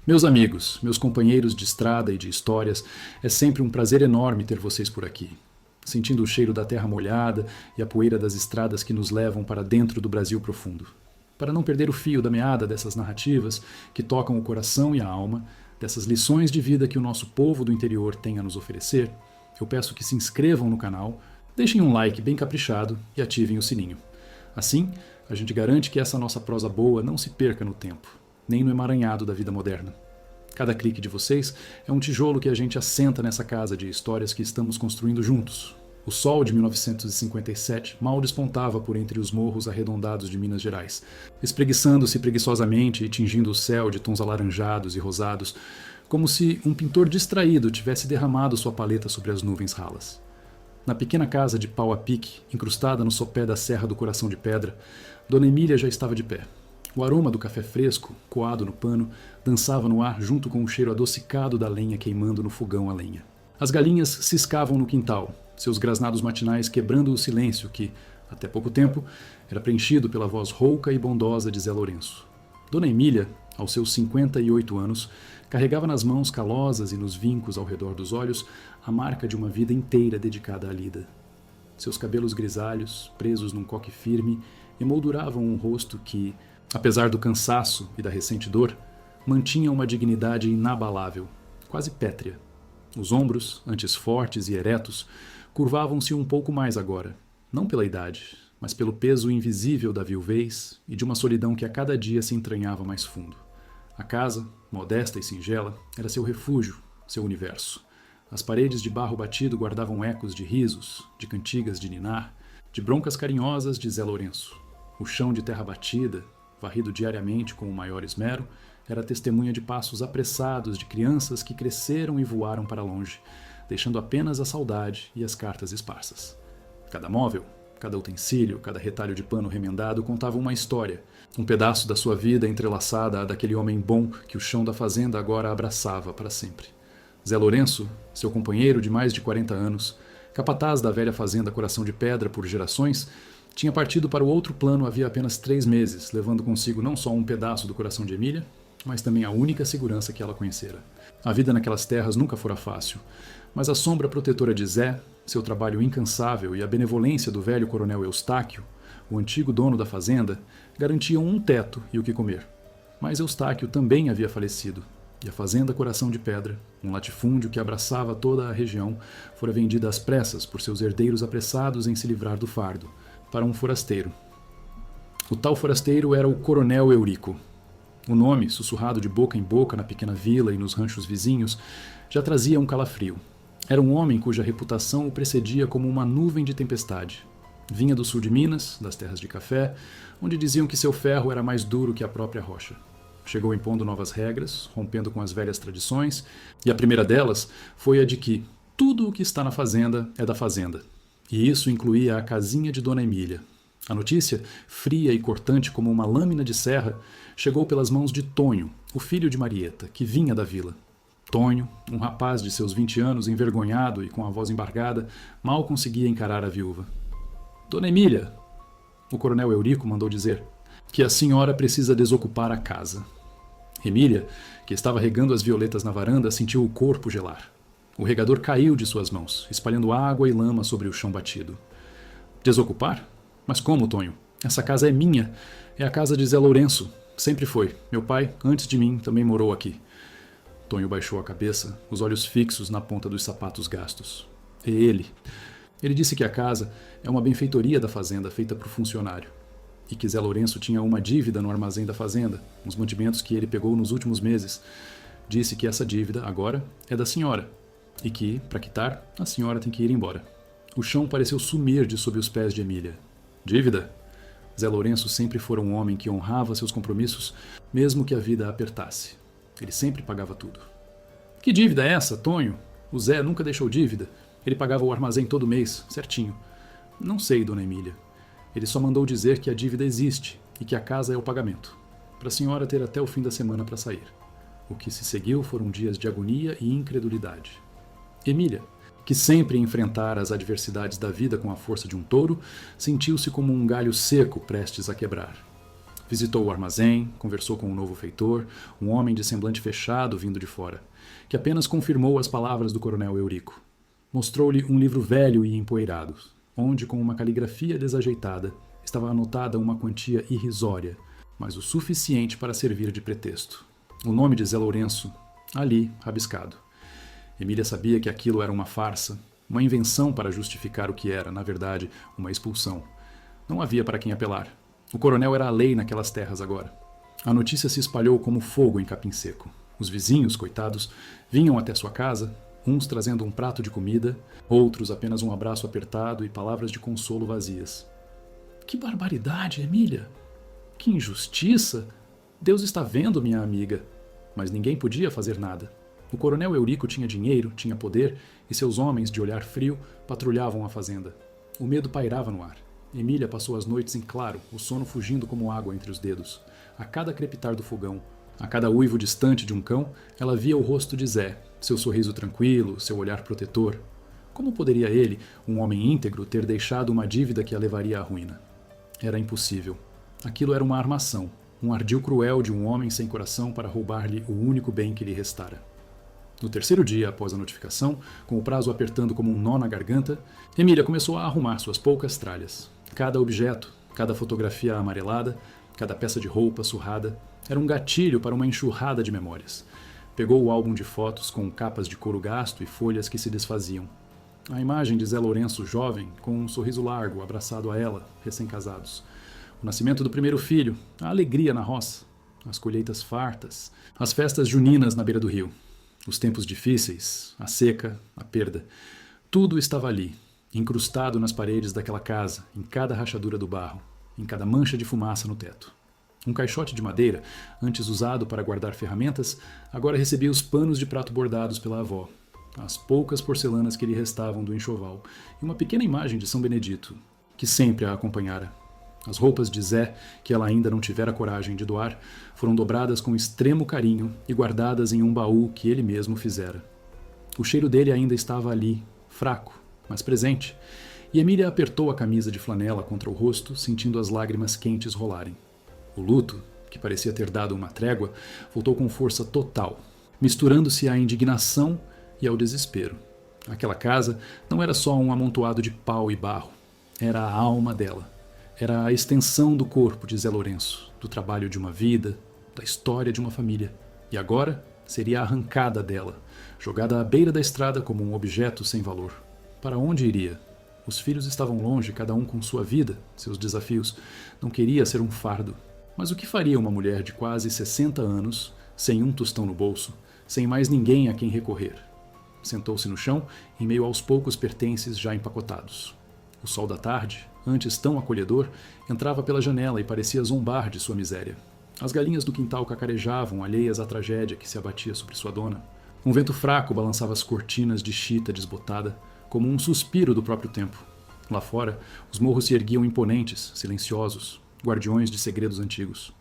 Meus amigos, meus companheiros de estrada e de histórias, é sempre um prazer enorme ter vocês por aqui. Sentindo o cheiro da terra molhada e a poeira das estradas que nos levam para dentro do Brasil profundo. Para não perder o fio da meada dessas narrativas que tocam o coração e a alma, dessas lições de vida que o nosso povo do interior tem a nos oferecer, eu peço que se inscrevam no canal, deixem um like bem caprichado e ativem o sininho. Assim, a gente garante que essa nossa prosa boa não se perca no tempo, nem no emaranhado da vida moderna. Cada clique de vocês é um tijolo que a gente assenta nessa casa de histórias que estamos construindo juntos. O sol de 1957 mal despontava por entre os morros arredondados de Minas Gerais, espreguiçando-se preguiçosamente e tingindo o céu de tons alaranjados e rosados, como se um pintor distraído tivesse derramado sua paleta sobre as nuvens ralas. Na pequena casa de pau a pique, incrustada no sopé da Serra do Coração de Pedra, Dona Emília já estava de pé. O aroma do café fresco, coado no pano, dançava no ar junto com o cheiro adocicado da lenha queimando no fogão a lenha. As galinhas ciscavam no quintal, seus grasnados matinais quebrando o silêncio que, até pouco tempo, era preenchido pela voz rouca e bondosa de Zé Lourenço. Dona Emília, aos seus 58 anos, carregava nas mãos calosas e nos vincos ao redor dos olhos a marca de uma vida inteira dedicada à lida. Seus cabelos grisalhos, presos num coque firme, emolduravam um rosto que, apesar do cansaço e da recente dor, mantinha uma dignidade inabalável, quase pétrea. Os ombros, antes fortes e eretos, curvavam-se um pouco mais agora, não pela idade, mas pelo peso invisível da viuvez e de uma solidão que a cada dia se entranhava mais fundo. A casa, modesta e singela, era seu refúgio, seu universo. As paredes de barro batido guardavam ecos de risos, de cantigas de ninar, de broncas carinhosas de Zé Lourenço. O chão de terra batida, varrido diariamente com o maior esmero, era testemunha de passos apressados de crianças que cresceram e voaram para longe, deixando apenas a saudade e as cartas esparsas. Cada móvel, cada utensílio, cada retalho de pano remendado contava uma história, um pedaço da sua vida entrelaçada à daquele homem bom que o chão da fazenda agora abraçava para sempre. Zé Lourenço, seu companheiro de mais de 40 anos, capataz da velha fazenda Coração de Pedra por gerações, tinha partido para o outro plano havia apenas 3 meses, levando consigo não só um pedaço do coração de Emília, mas também a única segurança que ela conhecera. A vida naquelas terras nunca fora fácil, mas a sombra protetora de Zé, seu trabalho incansável e a benevolência do velho coronel Eustáquio, o antigo dono da fazenda, garantiam um teto e o que comer. Mas Eustáquio também havia falecido, e a fazenda Coração de Pedra, um latifúndio que abraçava toda a região, fora vendida às pressas por seus herdeiros apressados em se livrar do fardo, para um forasteiro. O tal forasteiro era o Coronel Eurico. O nome, sussurrado de boca em boca na pequena vila e nos ranchos vizinhos, já trazia um calafrio. Era um homem cuja reputação o precedia como uma nuvem de tempestade. Vinha do sul de Minas, das terras de café, onde diziam que seu ferro era mais duro que a própria rocha. Chegou impondo novas regras, rompendo com as velhas tradições, e a primeira delas foi a de que tudo o que está na fazenda é da fazenda. E isso incluía a casinha de Dona Emília. A notícia, fria e cortante como uma lâmina de serra, chegou pelas mãos de Tonho, o filho de Marieta, que vinha da vila. Tonho, um rapaz de seus 20 anos, envergonhado e com a voz embargada, mal conseguia encarar a viúva. Dona Emília, o coronel Eurico mandou dizer, que a senhora precisa desocupar a casa. Emília, que estava regando as violetas na varanda, sentiu o corpo gelar. O regador caiu de suas mãos, espalhando água e lama sobre o chão batido. Desocupar? Mas como, Tonho? Essa casa é minha. É a casa de Zé Lourenço. Sempre foi. Meu pai, antes de mim, também morou aqui. Tonho baixou a cabeça, os olhos fixos na ponta dos sapatos gastos. E ele? Ele disse que a casa é uma benfeitoria da fazenda feita por funcionário. E que Zé Lourenço tinha uma dívida no armazém da fazenda, uns mantimentos que ele pegou nos últimos meses. Disse que essa dívida, agora, é da senhora. E que, para quitar, a senhora tem que ir embora. O chão pareceu sumir de sob os pés de Emília. Dívida? Zé Lourenço sempre fora um homem que honrava seus compromissos, mesmo que a vida apertasse. Ele sempre pagava tudo. Que dívida é essa, Tonho? O Zé nunca deixou dívida. Ele pagava o armazém todo mês, certinho. Não sei, Dona Emília. Ele só mandou dizer que a dívida existe e que a casa é o pagamento, para a senhora ter até o fim da semana para sair. O que se seguiu foram dias de agonia e incredulidade. Emília, que sempre enfrentara as adversidades da vida com a força de um touro, sentiu-se como um galho seco prestes a quebrar. Visitou o armazém, conversou com um novo feitor, um homem de semblante fechado vindo de fora, que apenas confirmou as palavras do coronel Eurico. Mostrou-lhe um livro velho e empoeirado, onde, com uma caligrafia desajeitada, estava anotada uma quantia irrisória, mas o suficiente para servir de pretexto. O nome de Zé Lourenço, ali, rabiscado. Emília sabia que aquilo era uma farsa, uma invenção para justificar o que era, na verdade, uma expulsão. Não havia para quem apelar. O coronel era a lei naquelas terras agora. A notícia se espalhou como fogo em capim seco. Os vizinhos, coitados, vinham até sua casa, uns trazendo um prato de comida, outros apenas um abraço apertado e palavras de consolo vazias. Que barbaridade, Emília! Que injustiça! Deus está vendo, minha amiga. Mas ninguém podia fazer nada. O coronel Eurico tinha dinheiro, tinha poder, e seus homens, de olhar frio, patrulhavam a fazenda. O medo pairava no ar. Emília passou as noites em claro, o sono fugindo como água entre os dedos. A cada crepitar do fogão, a cada uivo distante de um cão, ela via o rosto de Zé, seu sorriso tranquilo, seu olhar protetor. Como poderia ele, um homem íntegro, ter deixado uma dívida que a levaria à ruína? Era impossível. Aquilo era uma armação, um ardil cruel de um homem sem coração para roubar-lhe o único bem que lhe restara. No terceiro dia após a notificação, com o prazo apertando como um nó na garganta, Emília começou a arrumar suas poucas tralhas. Cada objeto, cada fotografia amarelada, cada peça de roupa surrada, era um gatilho para uma enxurrada de memórias. Pegou o álbum de fotos com capas de couro gasto e folhas que se desfaziam. A imagem de Zé Lourenço jovem, com um sorriso largo, abraçado a ela, recém-casados. O nascimento do primeiro filho, a alegria na roça, as colheitas fartas, as festas juninas na beira do rio. Os tempos difíceis, a seca, a perda. Tudo estava ali, incrustado nas paredes daquela casa, em cada rachadura do barro, em cada mancha de fumaça no teto. Um caixote de madeira, antes usado para guardar ferramentas, agora recebia os panos de prato bordados pela avó, as poucas porcelanas que lhe restavam do enxoval e uma pequena imagem de São Benedito, que sempre a acompanhara. As roupas de Zé, que ela ainda não tivera coragem de doar, foram dobradas com extremo carinho e guardadas em um baú que ele mesmo fizera. O cheiro dele ainda estava ali, fraco, mas presente, e Emília apertou a camisa de flanela contra o rosto, sentindo as lágrimas quentes rolarem. O luto, que parecia ter dado uma trégua, voltou com força total, misturando-se à indignação e ao desespero. Aquela casa não era só um amontoado de pau e barro, era a alma dela. Era a extensão do corpo de Zé Lourenço, do trabalho de uma vida, da história de uma família. E agora seria arrancada dela, jogada à beira da estrada como um objeto sem valor. Para onde iria? Os filhos estavam longe, cada um com sua vida, seus desafios. Não queria ser um fardo. Mas o que faria uma mulher de quase 60 anos, sem um tostão no bolso, sem mais ninguém a quem recorrer? Sentou-se no chão, em meio aos poucos pertences já empacotados. O sol da tarde, antes tão acolhedor, entrava pela janela e parecia zombar de sua miséria. As galinhas do quintal cacarejavam, alheias à tragédia que se abatia sobre sua dona. Um vento fraco balançava as cortinas de chita desbotada, como um suspiro do próprio tempo. Lá fora, os morros se erguiam imponentes, silenciosos, guardiões de segredos antigos.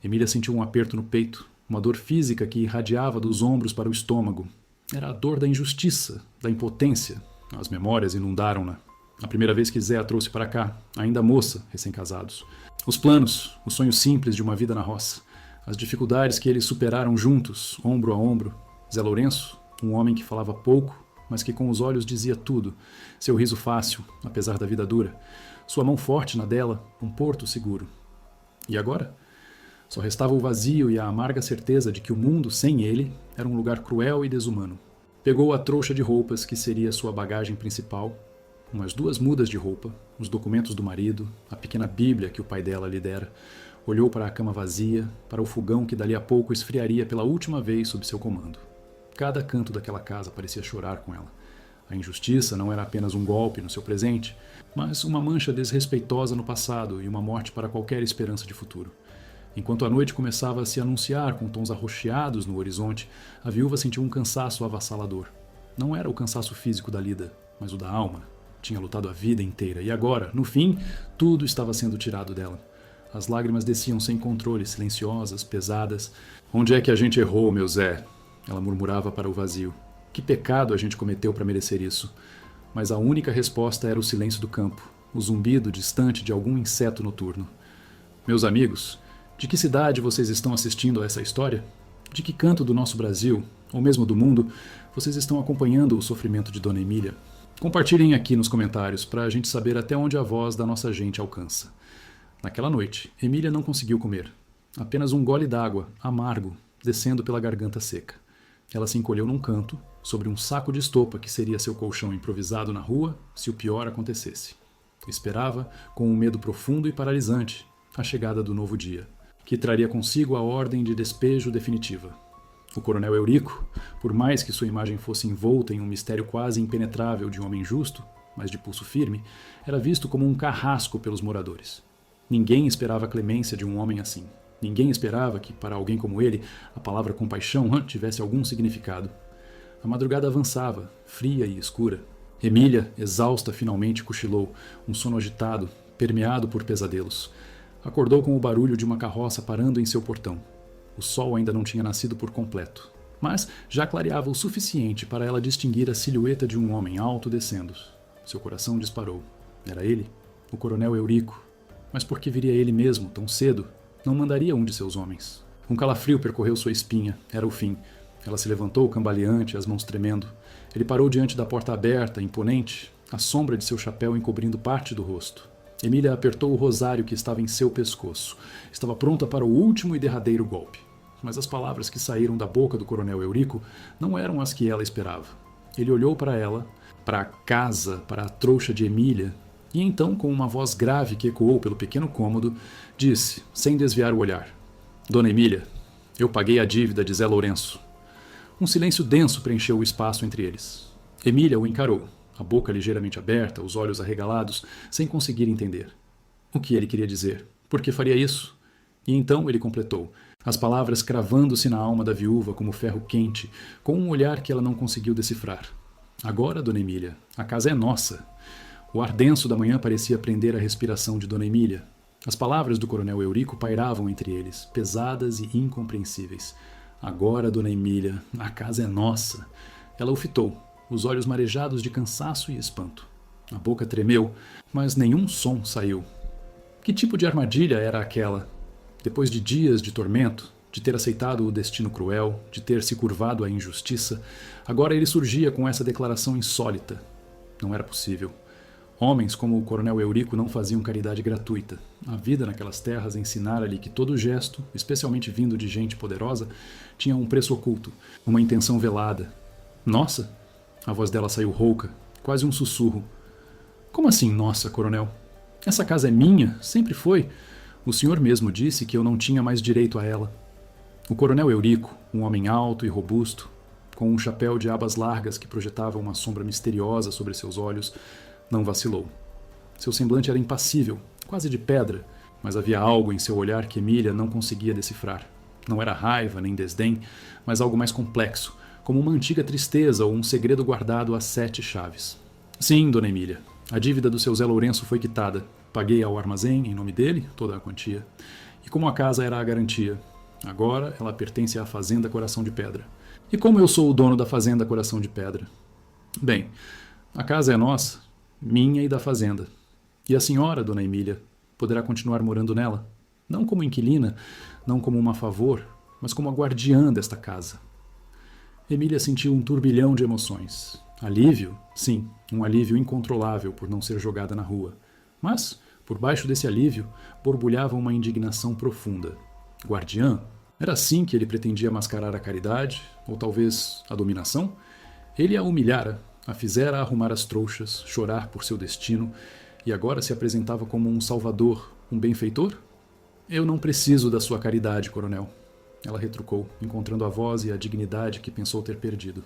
Emília sentiu um aperto no peito, uma dor física que irradiava dos ombros para o estômago. Era a dor da injustiça, da impotência. As memórias inundaram-na. A primeira vez que Zé a trouxe para cá, ainda moça, recém-casados. Os planos, os sonhos simples de uma vida na roça. As dificuldades que eles superaram juntos, ombro a ombro. Zé Lourenço, um homem que falava pouco, mas que com os olhos dizia tudo. Seu riso fácil, apesar da vida dura. Sua mão forte na dela, um porto seguro. E agora? Só restava o vazio e a amarga certeza de que o mundo, sem ele, era um lugar cruel e desumano. Pegou a trouxa de roupas que seria sua bagagem principal, umas 2 mudas de roupa, os documentos do marido, a pequena bíblia que o pai dela lhe dera, olhou para a cama vazia, para o fogão que dali a pouco esfriaria pela última vez sob seu comando. Cada canto daquela casa parecia chorar com ela. A injustiça não era apenas um golpe no seu presente, mas uma mancha desrespeitosa no passado e uma morte para qualquer esperança de futuro. Enquanto a noite começava a se anunciar com tons arroxeados no horizonte, a viúva sentiu um cansaço avassalador. Não era o cansaço físico da lida, mas o da alma. Tinha lutado a vida inteira e agora, no fim, tudo estava sendo tirado dela. As lágrimas desciam sem controle, silenciosas, pesadas. "Onde é que a gente errou, meu Zé?" Ela murmurava para o vazio. Que pecado a gente cometeu para merecer isso? Mas a única resposta era o silêncio do campo, o zumbido distante de algum inseto noturno. "Meus amigos, De que cidade vocês estão assistindo a essa história? De que canto do nosso Brasil, ou mesmo do mundo, vocês estão acompanhando o sofrimento de Dona Emília? Compartilhem aqui nos comentários para a gente saber até onde a voz da nossa gente alcança. Naquela noite, Emília não conseguiu comer. Apenas um gole d'água, amargo, descendo pela garganta seca. Ela se encolheu num canto, sobre um saco de estopa que seria seu colchão improvisado na rua se o pior acontecesse. Esperava, com um medo profundo e paralisante, a chegada do novo dia, que traria consigo a ordem de despejo definitiva. O coronel Eurico, por mais que sua imagem fosse envolta em um mistério quase impenetrável de um homem justo, mas de pulso firme, era visto como um carrasco pelos moradores. Ninguém esperava a clemência de um homem assim. Ninguém esperava que, para alguém como ele, a palavra compaixão tivesse algum significado. A madrugada avançava, fria e escura. Emília, exausta, finalmente cochilou, um sono agitado, permeado por pesadelos. Acordou com o barulho de uma carroça parando em seu portão. O sol ainda não tinha nascido por completo, mas já clareava o suficiente para ela distinguir a silhueta de um homem alto descendo. Seu coração disparou. Era ele, o coronel Eurico. Mas por que viria ele mesmo, tão cedo? Não mandaria um de seus homens. Um calafrio percorreu sua espinha. Era o fim. Ela se levantou, cambaleante, as mãos tremendo. Ele parou diante da porta aberta, imponente, a sombra de seu chapéu encobrindo parte do rosto. Emília apertou o rosário que estava em seu pescoço. Estava pronta para o último e derradeiro golpe. Mas as palavras que saíram da boca do coronel Eurico não eram as que ela esperava. Ele olhou para ela, para a casa, para a trouxa de Emília, e então, com uma voz grave que ecoou pelo pequeno cômodo, disse, sem desviar o olhar: Dona Emília, eu paguei a dívida de Zé Lourenço. Um silêncio denso preencheu o espaço entre eles. Emília o encarou, a boca ligeiramente aberta, os olhos arregalados, sem conseguir entender. O que ele queria dizer? Por que faria isso? E então ele completou, as palavras cravando-se na alma da viúva como ferro quente, com um olhar que ela não conseguiu decifrar. Agora, Dona Emília, a casa é nossa. O ar denso da manhã parecia prender a respiração de Dona Emília. As palavras do coronel Eurico pairavam entre eles, pesadas e incompreensíveis. Agora, Dona Emília, a casa é nossa. Ela o fitou, os olhos marejados de cansaço e espanto. A boca tremeu, mas nenhum som saiu. Que tipo de armadilha era aquela? Depois de dias de tormento, de ter aceitado o destino cruel, de ter se curvado à injustiça, agora ele surgia com essa declaração insólita. Não era possível. Homens como o coronel Eurico não faziam caridade gratuita. A vida naquelas terras ensinara-lhe que todo gesto, especialmente vindo de gente poderosa, tinha um preço oculto, uma intenção velada. Nossa! A voz dela saiu rouca, quase um sussurro. Como assim, nossa, coronel? Essa casa é minha, sempre foi. O senhor mesmo disse que eu não tinha mais direito a ela. O coronel Eurico, um homem alto e robusto, com um chapéu de abas largas que projetava uma sombra misteriosa sobre seus olhos, não vacilou. Seu semblante era impassível, quase de pedra, mas havia algo em seu olhar que Emília não conseguia decifrar. Não era raiva nem desdém, mas algo mais complexo, como uma antiga tristeza ou um segredo guardado a 7 chaves. Sim, Dona Emília, a dívida do seu Zé Lourenço foi quitada. Paguei ao armazém, em nome dele, toda a quantia. E como a casa era a garantia, agora ela pertence à Fazenda Coração de Pedra. E como eu sou o dono da Fazenda Coração de Pedra? Bem, a casa é nossa, minha e da fazenda. E a senhora, Dona Emília, poderá continuar morando nela, não como inquilina, não como uma favor, mas como a guardiã desta casa. Emília sentiu um turbilhão de emoções. Alívio? Sim, um alívio incontrolável por não ser jogada na rua. Mas, por baixo desse alívio, borbulhava uma indignação profunda. Guardiã? Era assim que ele pretendia mascarar a caridade, ou talvez a dominação? Ele a humilhara, a fizera arrumar as trouxas, chorar por seu destino, e agora se apresentava como um salvador, um benfeitor? Eu não preciso da sua caridade, coronel. Ela retrucou, encontrando a voz e a dignidade que pensou ter perdido.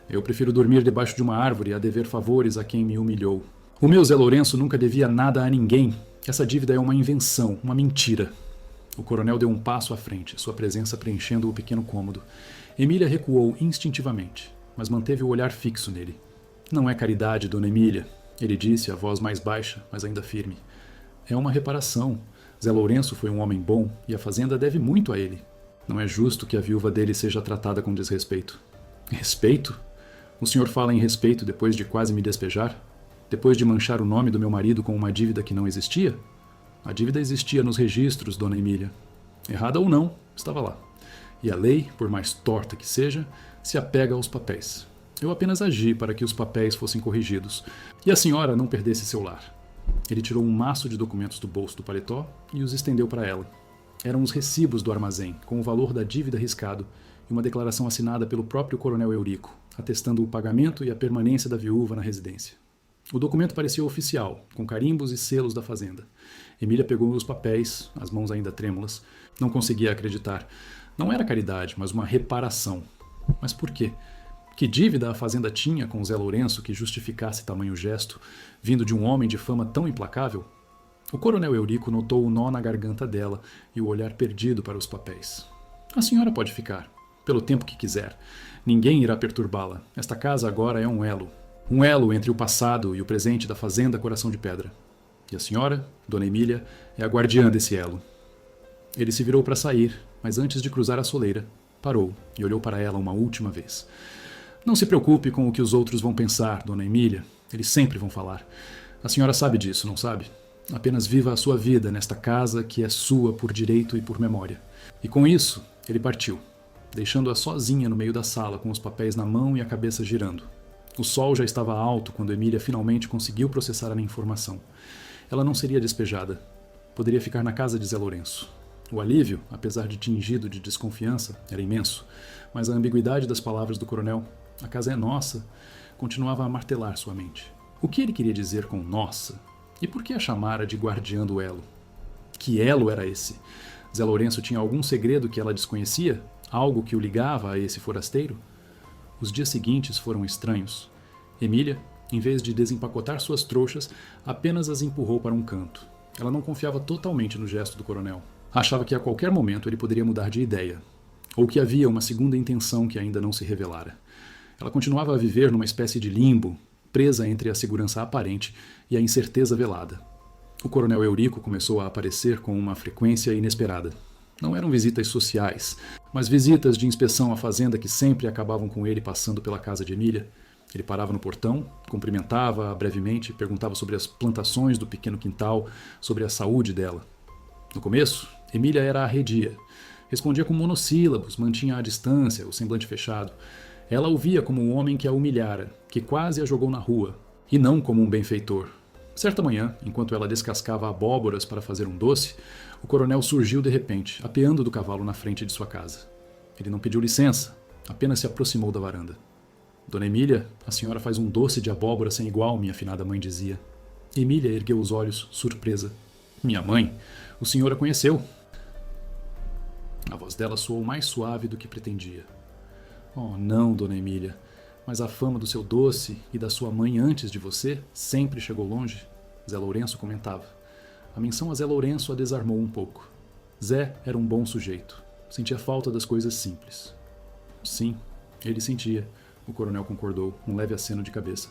Eu prefiro dormir debaixo de uma árvore a dever favores a quem me humilhou. O meu Zé Lourenço nunca devia nada a ninguém. Essa dívida é uma invenção, uma mentira. O coronel deu um passo à frente, sua presença preenchendo o pequeno cômodo. Emília recuou instintivamente, mas manteve o olhar fixo nele. Não é caridade, Dona Emília, ele disse, a voz mais baixa, mas ainda firme. É uma reparação. Zé Lourenço foi um homem bom e a fazenda deve muito a ele. Não é justo que a viúva dele seja tratada com desrespeito. Respeito? O senhor fala em respeito depois de quase me despejar? Depois de manchar o nome do meu marido com uma dívida que não existia? A dívida existia nos registros, Dona Emília. Errada ou não, estava lá. E a lei, por mais torta que seja, se apega aos papéis. Eu apenas agi para que os papéis fossem corrigidos e a senhora não perdesse seu lar. Ele tirou um maço de documentos do bolso do paletó e os estendeu para ela. Eram os recibos do armazém, com o valor da dívida riscado, e uma declaração assinada pelo próprio coronel Eurico, atestando o pagamento e a permanência da viúva na residência. O documento parecia oficial, com carimbos e selos da fazenda. Emília pegou os papéis, as mãos ainda trêmulas. Não conseguia acreditar. Não era caridade, mas uma reparação. Mas por quê? Que dívida a fazenda tinha com Zé Lourenço que justificasse tamanho gesto, vindo de um homem de fama tão implacável? O coronel Eurico notou o nó na garganta dela e o olhar perdido para os papéis. A senhora pode ficar, pelo tempo que quiser. Ninguém irá perturbá-la. Esta casa agora é um elo. Um elo entre o passado e o presente da fazenda Coração de Pedra. E a senhora, Dona Emília, é a guardiã desse elo. Ele se virou para sair, mas antes de cruzar a soleira, parou e olhou para ela uma última vez. Não se preocupe com o que os outros vão pensar, Dona Emília. Eles sempre vão falar. A senhora sabe disso, não sabe? Apenas viva a sua vida nesta casa que é sua por direito e por memória. E com isso, ele partiu, deixando-a sozinha no meio da sala com os papéis na mão e a cabeça girando. O sol já estava alto quando Emília finalmente conseguiu processar a informação. Ela não seria despejada. Poderia ficar na casa de Zé Lourenço. O alívio, apesar de tingido de desconfiança, era imenso, mas a ambiguidade das palavras do coronel, a casa é nossa, continuava a martelar sua mente. O que ele queria dizer com nossa? E por que a chamara de guardiã do elo? Que elo era esse? Zé Lourenço tinha algum segredo que ela desconhecia? Algo que o ligava a esse forasteiro? Os dias seguintes foram estranhos. Emília, em vez de desempacotar suas trouxas, apenas as empurrou para um canto. Ela não confiava totalmente no gesto do coronel. Achava que a qualquer momento ele poderia mudar de ideia, ou que havia uma segunda intenção que ainda não se revelara. Ela continuava a viver numa espécie de limbo, presa entre a segurança aparente e a incerteza velada. O coronel Eurico começou a aparecer com uma frequência inesperada. Não eram visitas sociais, mas visitas de inspeção à fazenda que sempre acabavam com ele passando pela casa de Emília. Ele parava no portão, cumprimentava-a brevemente, perguntava sobre as plantações do pequeno quintal, sobre a saúde dela. No começo, Emília era arredia. Respondia com monossílabos, mantinha a distância, o semblante fechado. Ela o via como um homem que a humilhara, que quase a jogou na rua, e não como um benfeitor. Certa manhã, enquanto ela descascava abóboras para fazer um doce, o coronel surgiu de repente, apeando do cavalo na frente de sua casa. Ele não pediu licença, apenas se aproximou da varanda. Dona Emília, a senhora faz um doce de abóbora sem igual, minha afinada mãe dizia. Emília ergueu os olhos, surpresa. Minha mãe? O senhor a conheceu? A voz dela soou mais suave do que pretendia. Oh, não, Dona Emília, mas a fama do seu doce e da sua mãe antes de você sempre chegou longe, Zé Lourenço comentava. A menção a Zé Lourenço a desarmou um pouco. Zé era um bom sujeito. Sentia falta das coisas simples. Sim, ele sentia, o coronel concordou, um leve aceno de cabeça.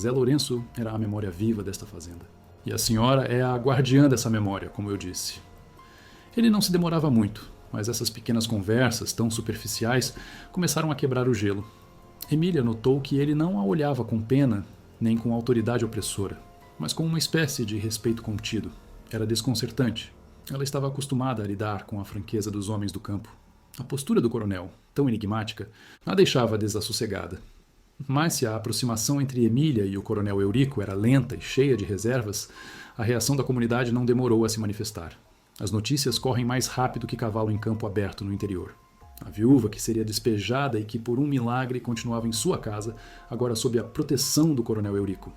Zé Lourenço era a memória viva desta fazenda. E a senhora é a guardiã dessa memória, como eu disse. Ele não se demorava muito, mas essas pequenas conversas, tão superficiais, começaram a quebrar o gelo. Emília notou que ele não a olhava com pena, nem com autoridade opressora, mas com uma espécie de respeito contido. Era desconcertante. Ela estava acostumada a lidar com a franqueza dos homens do campo. A postura do coronel, tão enigmática, a deixava desassossegada. Mas se a aproximação entre Emília e o coronel Eurico era lenta e cheia de reservas, a reação da comunidade não demorou a se manifestar. As notícias correm mais rápido que cavalo em campo aberto no interior. A viúva que seria despejada e que por um milagre continuava em sua casa, agora sob a proteção do coronel Eurico.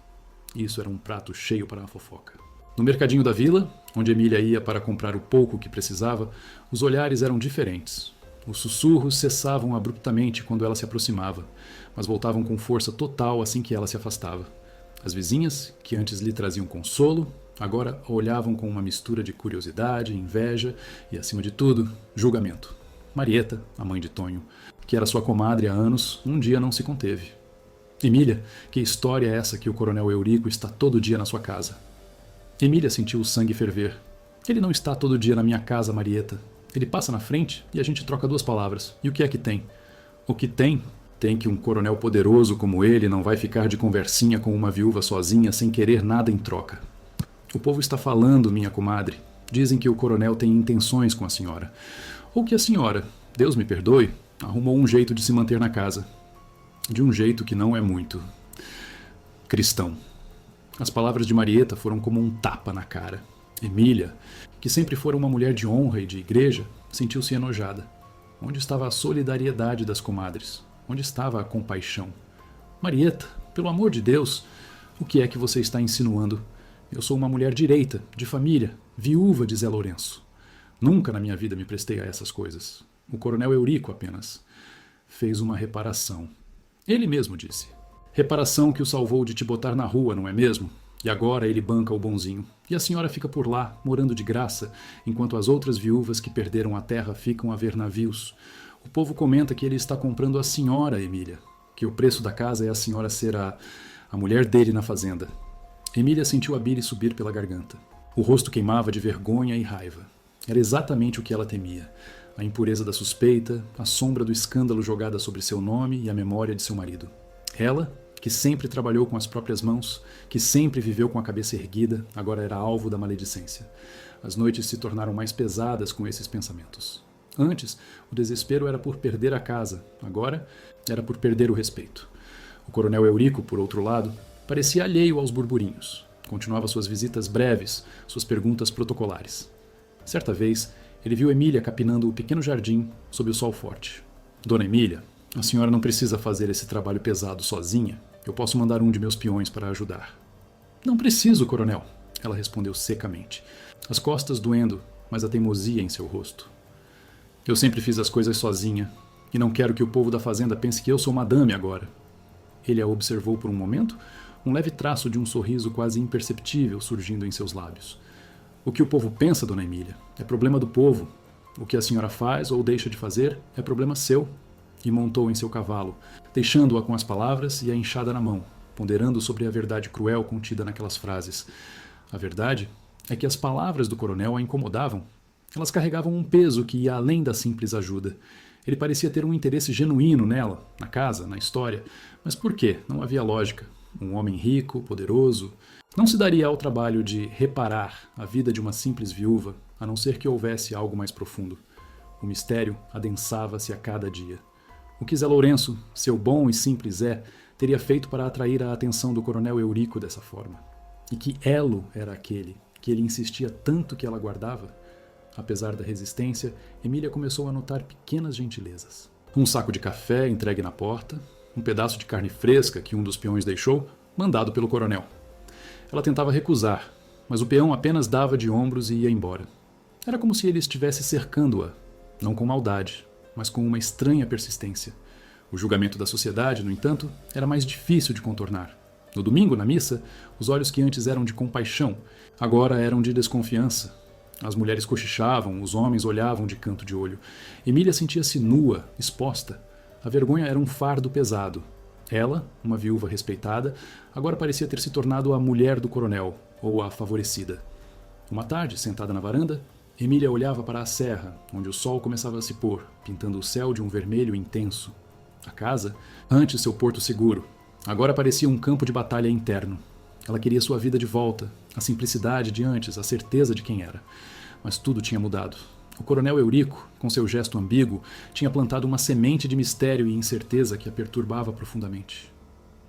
Isso era um prato cheio para a fofoca. No mercadinho da vila, onde Emília ia para comprar o pouco que precisava, os olhares eram diferentes. Os sussurros cessavam abruptamente quando ela se aproximava, mas voltavam com força total assim que ela se afastava. As vizinhas, que antes lhe traziam consolo, agora a olhavam com uma mistura de curiosidade, inveja e, acima de tudo, julgamento. Marieta, a mãe de Tonho, que era sua comadre há anos, um dia não se conteve. Emília, que história é essa que o coronel Eurico está todo dia na sua casa? Emília sentiu o sangue ferver. Ele não está todo dia na minha casa, Marieta. Ele passa na frente e a gente troca 2 palavras. E o que é que tem? O que tem? Tem que um coronel poderoso como ele não vai ficar de conversinha com uma viúva sozinha sem querer nada em troca. O povo está falando, minha comadre. Dizem que o coronel tem intenções com a senhora. Ou que a senhora, Deus me perdoe, arrumou um jeito de se manter na casa. De um jeito que não é muito cristão. As palavras de Marieta foram como um tapa na cara. Emília, que sempre fora uma mulher de honra e de igreja, sentiu-se enojada. Onde estava a solidariedade das comadres? Onde estava a compaixão? Marieta, pelo amor de Deus, o que é que você está insinuando? Eu sou uma mulher direita, de família, viúva de Zé Lourenço. Nunca na minha vida me prestei a essas coisas. O coronel Eurico apenas fez uma reparação. Ele mesmo disse. Reparação que o salvou de te botar na rua, não é mesmo? E agora ele banca o bonzinho. E a senhora fica por lá, morando de graça, enquanto as outras viúvas que perderam a terra ficam a ver navios. O povo comenta que ele está comprando a senhora, Emília. Que o preço da casa é a senhora ser a mulher dele na fazenda. Emília sentiu a bile subir pela garganta. O rosto queimava de vergonha e raiva. Era exatamente o que ela temia. A impureza da suspeita, a sombra do escândalo jogada sobre seu nome e a memória de seu marido. Ela, que sempre trabalhou com as próprias mãos, que sempre viveu com a cabeça erguida, agora era alvo da maledicência. As noites se tornaram mais pesadas com esses pensamentos. Antes, o desespero era por perder a casa, agora era por perder o respeito. O coronel Eurico, por outro lado, parecia alheio aos burburinhos. Continuava suas visitas breves, suas perguntas protocolares. Certa vez, ele viu Emília capinando o pequeno jardim sob o sol forte. Dona Emília, a senhora não precisa fazer esse trabalho pesado sozinha. Eu posso mandar um de meus peões para ajudar. Não preciso, coronel, ela respondeu secamente, as costas doendo, mas a teimosia em seu rosto. Eu sempre fiz as coisas sozinha, e não quero que o povo da fazenda pense que eu sou madame agora. Ele a observou por um momento, um leve traço de um sorriso quase imperceptível surgindo em seus lábios. O que o povo pensa, dona Emília, é problema do povo. O que a senhora faz ou deixa de fazer é problema seu. E montou em seu cavalo, deixando-a com as palavras e a enxada na mão, ponderando sobre a verdade cruel contida naquelas frases. A verdade é que as palavras do coronel a incomodavam. Elas carregavam um peso que ia além da simples ajuda. Ele parecia ter um interesse genuíno nela, na casa, na história. Mas por quê? Não havia lógica. Um homem rico, poderoso, não se daria ao trabalho de reparar a vida de uma simples viúva, a não ser que houvesse algo mais profundo. O mistério adensava-se a cada dia. O que Zé Lourenço, seu bom e simples Zé, teria feito para atrair a atenção do coronel Eurico dessa forma? E que elo era aquele que ele insistia tanto que ela guardava? Apesar da resistência, Emília começou a notar pequenas gentilezas. Um saco de café entregue na porta, um pedaço de carne fresca que um dos peões deixou, mandado pelo coronel. Ela tentava recusar, mas o peão apenas dava de ombros e ia embora. Era como se ele estivesse cercando-a, não com maldade, mas com uma estranha persistência. O julgamento da sociedade, no entanto, era mais difícil de contornar. No domingo, na missa, os olhos que antes eram de compaixão, agora eram de desconfiança. As mulheres cochichavam, os homens olhavam de canto de olho. Emília sentia-se nua, exposta. A vergonha era um fardo pesado. Ela, uma viúva respeitada, agora parecia ter se tornado a mulher do coronel, ou a favorecida. Uma tarde, sentada na varanda, Emília olhava para a serra, onde o sol começava a se pôr, pintando o céu de um vermelho intenso. A casa, antes seu porto seguro, agora parecia um campo de batalha interno. Ela queria sua vida de volta, a simplicidade de antes, a certeza de quem era. Mas tudo tinha mudado. O coronel Eurico, com seu gesto ambíguo, tinha plantado uma semente de mistério e incerteza que a perturbava profundamente.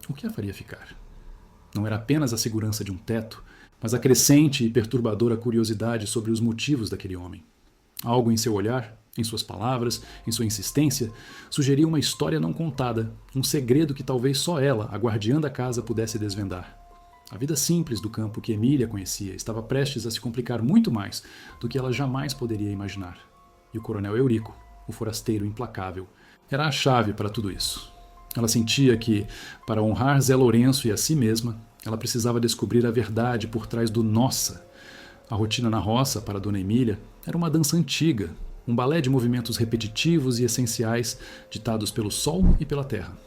O que a faria ficar? Não era apenas a segurança de um teto, mas a crescente e perturbadora curiosidade sobre os motivos daquele homem. Algo em seu olhar, em suas palavras, em sua insistência, sugeria uma história não contada, um segredo que talvez só ela, a guardiã da casa, pudesse desvendar. A vida simples do campo que Emília conhecia estava prestes a se complicar muito mais do que ela jamais poderia imaginar. E o coronel Eurico, o forasteiro implacável, era a chave para tudo isso. Ela sentia que, para honrar Zé Lourenço e a si mesma, ela precisava descobrir a verdade por trás do nossa. A rotina na roça, para Dona Emília, era uma dança antiga, um balé de movimentos repetitivos e essenciais ditados pelo sol e pela terra.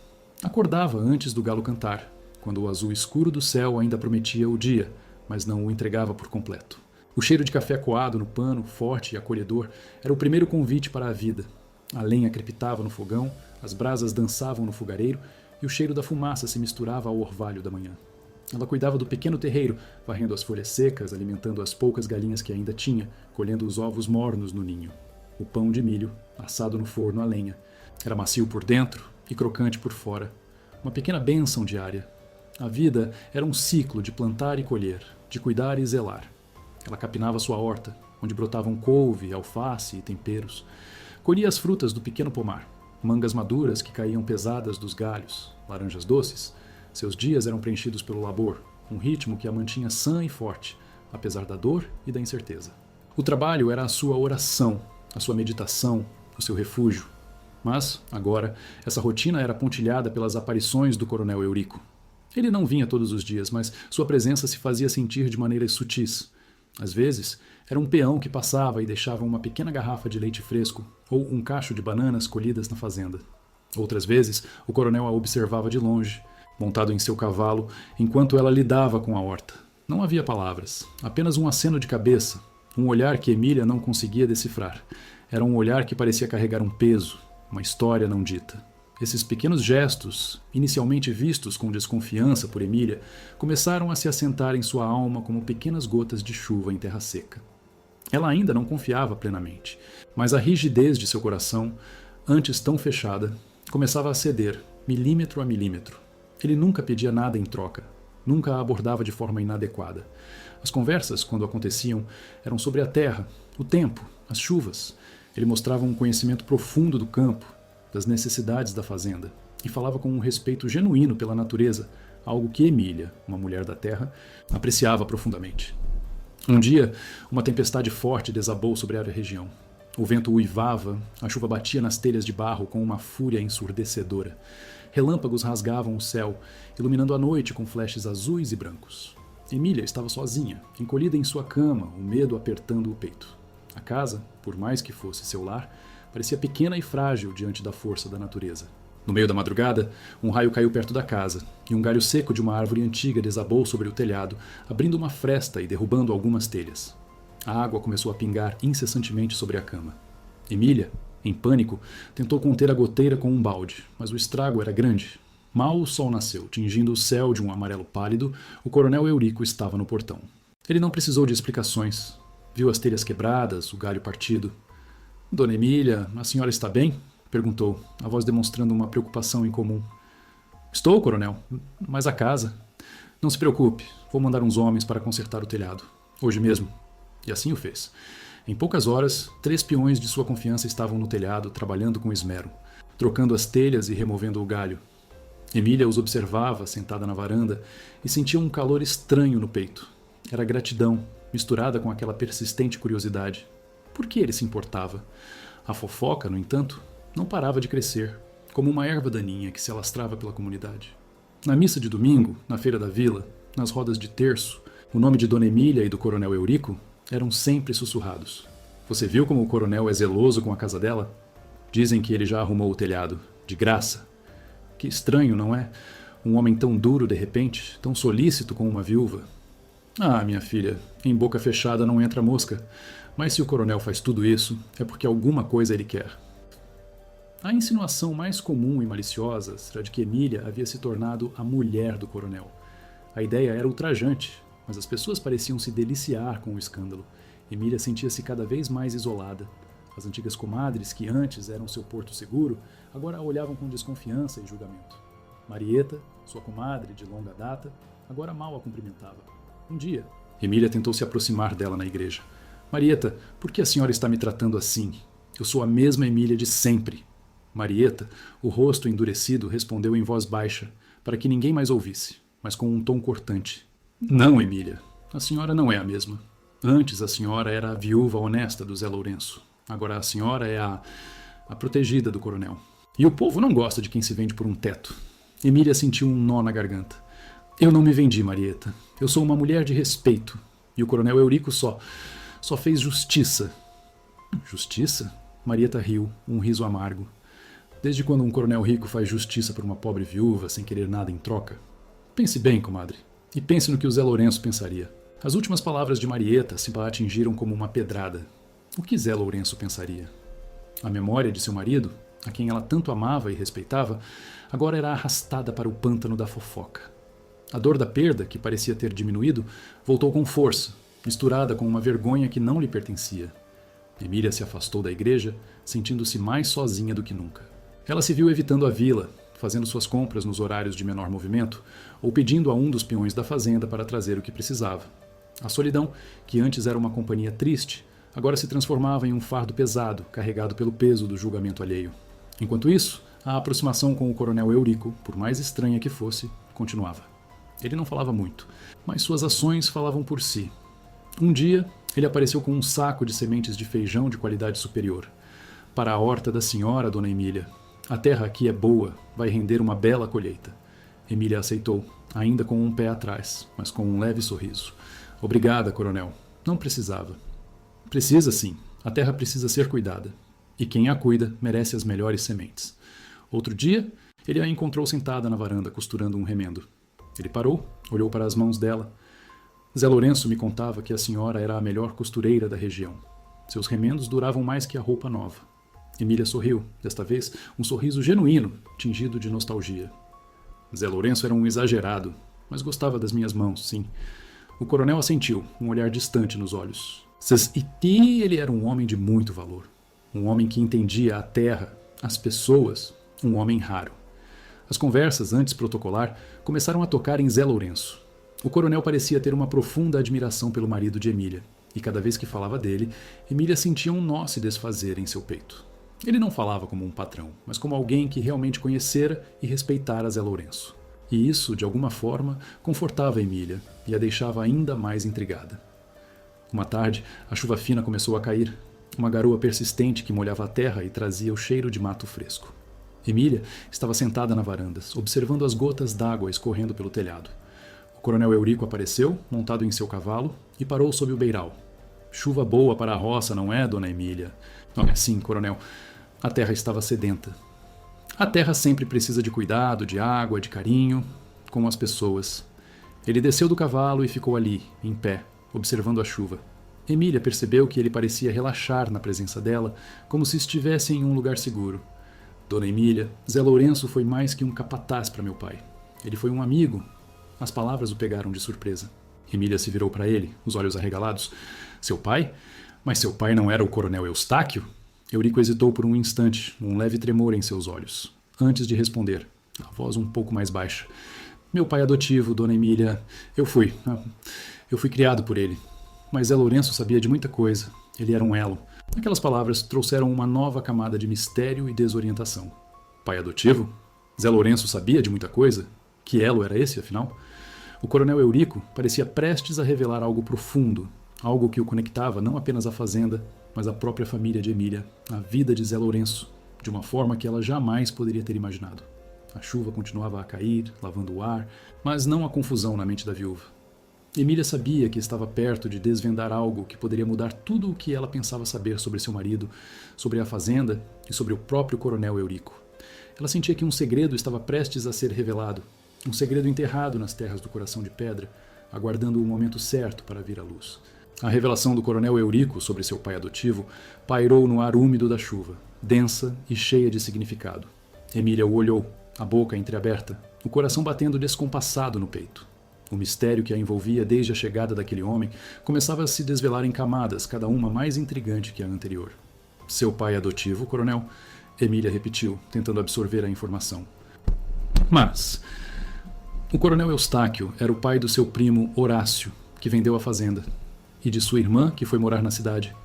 Acordava antes do galo cantar, quando o azul escuro do céu ainda prometia o dia, mas não o entregava por completo. O cheiro de café coado no pano, forte e acolhedor, era o primeiro convite para a vida. A lenha crepitava no fogão, as brasas dançavam no fogareiro e o cheiro da fumaça se misturava ao orvalho da manhã. Ela cuidava do pequeno terreiro, varrendo as folhas secas, alimentando as poucas galinhas que ainda tinha, colhendo os ovos mornos no ninho. O pão de milho, assado no forno a lenha. Era macio por dentro e crocante por fora. Uma pequena bênção diária. A vida era um ciclo de plantar e colher, de cuidar e zelar. Ela capinava sua horta, onde brotavam couve, alface e temperos. Colhia as frutas do pequeno pomar, mangas maduras que caíam pesadas dos galhos, laranjas doces. Seus dias eram preenchidos pelo labor, um ritmo que a mantinha sã e forte, apesar da dor e da incerteza. O trabalho era a sua oração, a sua meditação, o seu refúgio. Mas, agora, essa rotina era pontilhada pelas aparições do coronel Eurico. Ele não vinha todos os dias, mas sua presença se fazia sentir de maneiras sutis. Às vezes, era um peão que passava e deixava uma pequena garrafa de leite fresco ou um cacho de bananas colhidas na fazenda. Outras vezes, o coronel a observava de longe, montado em seu cavalo, enquanto ela lidava com a horta. Não havia palavras, apenas um aceno de cabeça, um olhar que Emília não conseguia decifrar. Era um olhar que parecia carregar um peso, uma história não dita. Esses pequenos gestos, inicialmente vistos com desconfiança por Emília, começaram a se assentar em sua alma como pequenas gotas de chuva em terra seca. Ela ainda não confiava plenamente, mas a rigidez de seu coração, antes tão fechada, começava a ceder, milímetro a milímetro. Ele nunca pedia nada em troca, nunca a abordava de forma inadequada. As conversas, quando aconteciam, eram sobre a terra, o tempo, as chuvas. Ele mostrava um conhecimento profundo do campo, das necessidades da fazenda, e falava com um respeito genuíno pela natureza, algo que Emília, uma mulher da terra, apreciava profundamente. Um dia, uma tempestade forte desabou sobre a região. O vento uivava, a chuva batia nas telhas de barro com uma fúria ensurdecedora. Relâmpagos rasgavam o céu, iluminando a noite com flashes azuis e brancos. Emília estava sozinha, encolhida em sua cama, o medo apertando o peito. A casa, por mais que fosse seu lar, parecia pequena e frágil diante da força da natureza. No meio da madrugada, um raio caiu perto da casa, e um galho seco de uma árvore antiga desabou sobre o telhado, abrindo uma fresta e derrubando algumas telhas. A água começou a pingar incessantemente sobre a cama. Emília, em pânico, tentou conter a goteira com um balde, mas o estrago era grande. Mal o sol nasceu, tingindo o céu de um amarelo pálido, o coronel Eurico estava no portão. Ele não precisou de explicações. Viu as telhas quebradas, o galho partido. Dona Emília, a senhora está bem? Perguntou, a voz demonstrando uma preocupação incomum. Estou, coronel, mas a casa... Não se preocupe, vou mandar uns homens para consertar o telhado. Hoje mesmo. E assim o fez. Em poucas horas, 3 peões de sua confiança estavam no telhado, trabalhando com esmero, trocando as telhas e removendo o galho. Emília os observava, sentada na varanda, e sentia um calor estranho no peito. Era gratidão, misturada com aquela persistente curiosidade. Por que ele se importava? A fofoca, no entanto, não parava de crescer, como uma erva daninha que se alastrava pela comunidade. Na missa de domingo, na feira da vila, nas rodas de terço, o nome de Dona Emília e do coronel Eurico eram sempre sussurrados. Você viu como o coronel é zeloso com a casa dela? Dizem que ele já arrumou o telhado, de graça. Que estranho, não é? Um homem tão duro de repente, tão solícito com uma viúva. Ah, minha filha, em boca fechada não entra mosca. Mas se o coronel faz tudo isso, é porque alguma coisa ele quer. A insinuação mais comum e maliciosa será de que Emília havia se tornado a mulher do coronel. A ideia era ultrajante, mas as pessoas pareciam se deliciar com o escândalo. Emília sentia-se cada vez mais isolada. As antigas comadres, que antes eram seu porto seguro, agora a olhavam com desconfiança e julgamento. Marieta, sua comadre de longa data, agora mal a cumprimentava. Um dia, Emília tentou se aproximar dela na igreja. Marieta, por que a senhora está me tratando assim? Eu sou a mesma Emília de sempre. Marieta, o rosto endurecido, respondeu em voz baixa, para que ninguém mais ouvisse, mas com um tom cortante. Não, Emília, a senhora não é a mesma. Antes a senhora era a viúva honesta do Zé Lourenço. Agora a senhora é a protegida do coronel. E o povo não gosta de quem se vende por um teto. Emília sentiu um nó na garganta. Eu não me vendi, Marieta. Eu sou uma mulher de respeito. E o coronel Eurico só fez justiça. Justiça? Marieta riu, um riso amargo. Desde quando um coronel rico faz justiça por uma pobre viúva sem querer nada em troca? Pense bem, comadre. E pense no que o Zé Lourenço pensaria. As últimas palavras de Marieta se atingiram como uma pedrada. O que Zé Lourenço pensaria? A memória de seu marido, a quem ela tanto amava e respeitava, agora era arrastada para o pântano da fofoca. A dor da perda, que parecia ter diminuído, voltou com força, misturada com uma vergonha que não lhe pertencia. Emília se afastou da igreja, sentindo-se mais sozinha do que nunca. Ela se viu evitando a vila, fazendo suas compras nos horários de menor movimento, ou pedindo a um dos peões da fazenda para trazer o que precisava. A solidão, que antes era uma companhia triste, agora se transformava em um fardo pesado, carregado pelo peso do julgamento alheio. Enquanto isso, a aproximação com o coronel Eurico, por mais estranha que fosse, continuava. Ele não falava muito, mas suas ações falavam por si. Um dia, ele apareceu com um saco de sementes de feijão de qualidade superior. Para a horta da senhora, dona Emília. A terra aqui é boa, vai render uma bela colheita. Emília aceitou, ainda com um pé atrás, mas com um leve sorriso. Obrigada, coronel. Não precisava. Precisa sim. A terra precisa ser cuidada. E quem a cuida merece as melhores sementes. Outro dia, ele a encontrou sentada na varanda, costurando um remendo. Ele parou, olhou para as mãos dela. Zé Lourenço me contava que a senhora era a melhor costureira da região. Seus remendos duravam mais que a roupa nova. Emília sorriu, desta vez um sorriso genuíno, tingido de nostalgia. Zé Lourenço era um exagerado, mas gostava das minhas mãos, sim. O coronel assentiu, um olhar distante nos olhos. E ele era um homem de muito valor. Um homem que entendia a terra, as pessoas, um homem raro. As conversas, antes protocolar, começaram a tocar em Zé Lourenço. O coronel parecia ter uma profunda admiração pelo marido de Emília, e cada vez que falava dele, Emília sentia um nó se desfazer em seu peito. Ele não falava como um patrão, mas como alguém que realmente conhecera e respeitara Zé Lourenço. E isso, de alguma forma, confortava Emília e a deixava ainda mais intrigada. Uma tarde, a chuva fina começou a cair, uma garoa persistente que molhava a terra e trazia o cheiro de mato fresco. Emília estava sentada na varanda, observando as gotas d'água escorrendo pelo telhado. O coronel Eurico apareceu, montado em seu cavalo, e parou sob o beiral. Chuva boa para a roça, não é, dona Emília? Sim, coronel. A terra estava sedenta. A terra sempre precisa de cuidado, de água, de carinho, como as pessoas. Ele desceu do cavalo e ficou ali, em pé, observando a chuva. Emília percebeu que ele parecia relaxar na presença dela, como se estivesse em um lugar seguro. Dona Emília, Zé Lourenço foi mais que um capataz para meu pai. Ele foi um amigo. As palavras o pegaram de surpresa. Emília se virou para ele, os olhos arregalados. Seu pai? Mas seu pai não era o coronel Eustáquio? Eurico hesitou por um instante, um leve tremor em seus olhos. Antes de responder, a voz um pouco mais baixa. Meu pai adotivo, dona Emília. Eu fui criado por ele. Mas Zé Lourenço sabia de muita coisa. Ele era um elo. Aquelas palavras trouxeram uma nova camada de mistério e desorientação. Pai adotivo? Zé Lourenço sabia de muita coisa? Que elo era esse, afinal? O coronel Eurico parecia prestes a revelar algo profundo, algo que o conectava não apenas à fazenda, mas à própria família de Emília, à vida de Zé Lourenço, de uma forma que ela jamais poderia ter imaginado. A chuva continuava a cair, lavando o ar, mas não a confusão na mente da viúva. Emília sabia que estava perto de desvendar algo que poderia mudar tudo o que ela pensava saber sobre seu marido, sobre a fazenda e sobre o próprio coronel Eurico. Ela sentia que um segredo estava prestes a ser revelado, um segredo enterrado nas terras do coração de pedra, aguardando o momento certo para vir à luz. A revelação do coronel Eurico sobre seu pai adotivo pairou no ar úmido da chuva, densa e cheia de significado. Emília o olhou, a boca entreaberta, o coração batendo descompassado no peito. O mistério que a envolvia desde a chegada daquele homem começava a se desvelar em camadas, cada uma mais intrigante que a anterior. Seu pai adotivo, coronel? Emília repetiu, tentando absorver a informação. Mas o coronel Eustáquio era o pai do seu primo Horácio, que vendeu a fazenda, e de sua irmã, que foi morar na cidade.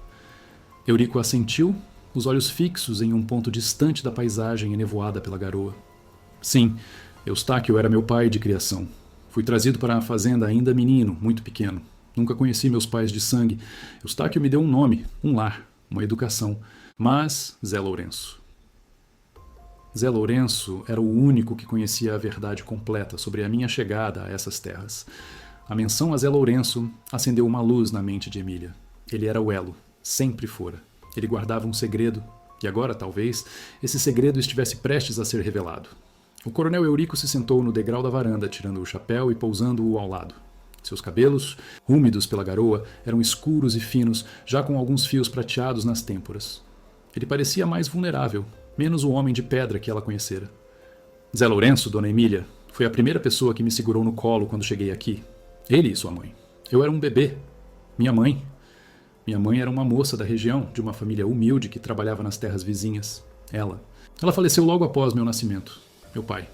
Eurico assentiu, os olhos fixos em um ponto distante da paisagem enevoada pela garoa. Sim, Eustáquio era meu pai de criação. Fui trazido para a fazenda ainda menino, muito pequeno. Nunca conheci meus pais de sangue. Eustáquio me deu um nome, um lar, uma educação. Mas Zé Lourenço. Zé Lourenço era o único que conhecia a verdade completa sobre a minha chegada a essas terras. A menção a Zé Lourenço acendeu uma luz na mente de Emília. Ele era o elo, sempre fora. Ele guardava um segredo, e agora, talvez, esse segredo estivesse prestes a ser revelado. O coronel Eurico se sentou no degrau da varanda, tirando o chapéu e pousando-o ao lado. Seus cabelos, úmidos pela garoa, eram escuros e finos, já com alguns fios prateados nas têmporas. Ele parecia mais vulnerável, menos o homem de pedra que ela conhecera. Zé Lourenço, dona Emília, Foi a primeira pessoa que me segurou no colo quando cheguei aqui. Ele e sua mãe. Eu era um bebê. Minha mãe. Minha mãe era uma moça da região, de uma família humilde que trabalhava nas terras vizinhas. Ela faleceu logo após meu nascimento. Meu pai.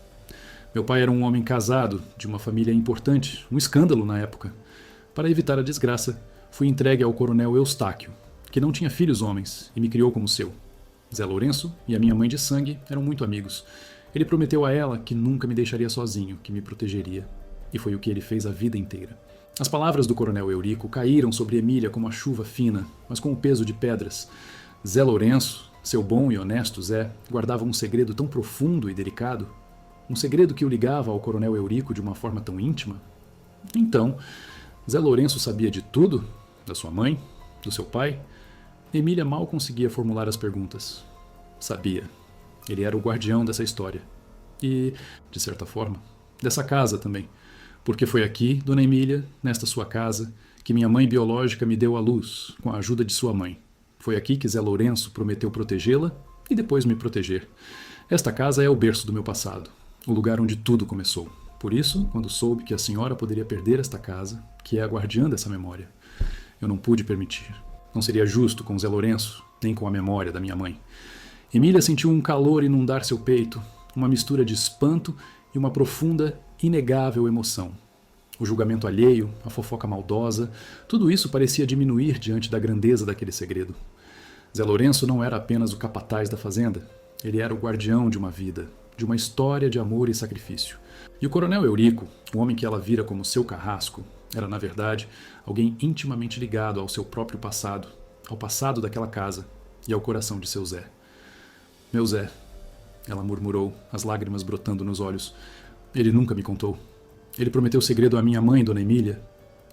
Meu pai era um homem casado, de uma família importante, um escândalo na época. Para evitar a desgraça, fui entregue ao coronel Eustáquio, que não tinha filhos homens e me criou como seu. Zé Lourenço e a minha mãe de sangue eram muito amigos. Ele prometeu a ela que nunca me deixaria sozinho, que me protegeria. E foi o que ele fez a vida inteira. As palavras do coronel Eurico caíram sobre Emília como a chuva fina, mas com o peso de pedras. Zé Lourenço, seu bom e honesto Zé, guardava um segredo tão profundo e delicado. Um segredo que o ligava ao coronel Eurico de uma forma tão íntima. Então, Zé Lourenço sabia de tudo? Da sua mãe? Do seu pai? Emília mal conseguia formular as perguntas. Sabia. Ele era o guardião dessa história. E, de certa forma, dessa casa também. Porque foi aqui, dona Emília, nesta sua casa, que minha mãe biológica me deu à luz, com a ajuda de sua mãe. Foi aqui que Zé Lourenço prometeu protegê-la e depois me proteger. Esta casa é o berço do meu passado, o lugar onde tudo começou. Por isso, quando soube que a senhora poderia perder esta casa, que é a guardiã dessa memória, eu não pude permitir. Não seria justo com Zé Lourenço, nem com a memória da minha mãe. Emília sentiu um calor inundar seu peito, uma mistura de espanto e uma profunda, inegável emoção. O julgamento alheio, a fofoca maldosa, tudo isso parecia diminuir diante da grandeza daquele segredo. Zé Lourenço não era apenas o capataz da fazenda, ele era o guardião de uma vida, de uma história de amor e sacrifício. E o coronel Eurico, o homem que ela vira como seu carrasco, era, na verdade, alguém intimamente ligado ao seu próprio passado, ao passado daquela casa e ao coração de seu Zé. Meu Zé, ela murmurou, as lágrimas brotando nos olhos. Ele nunca me contou. Ele prometeu o segredo à minha mãe, dona Emília,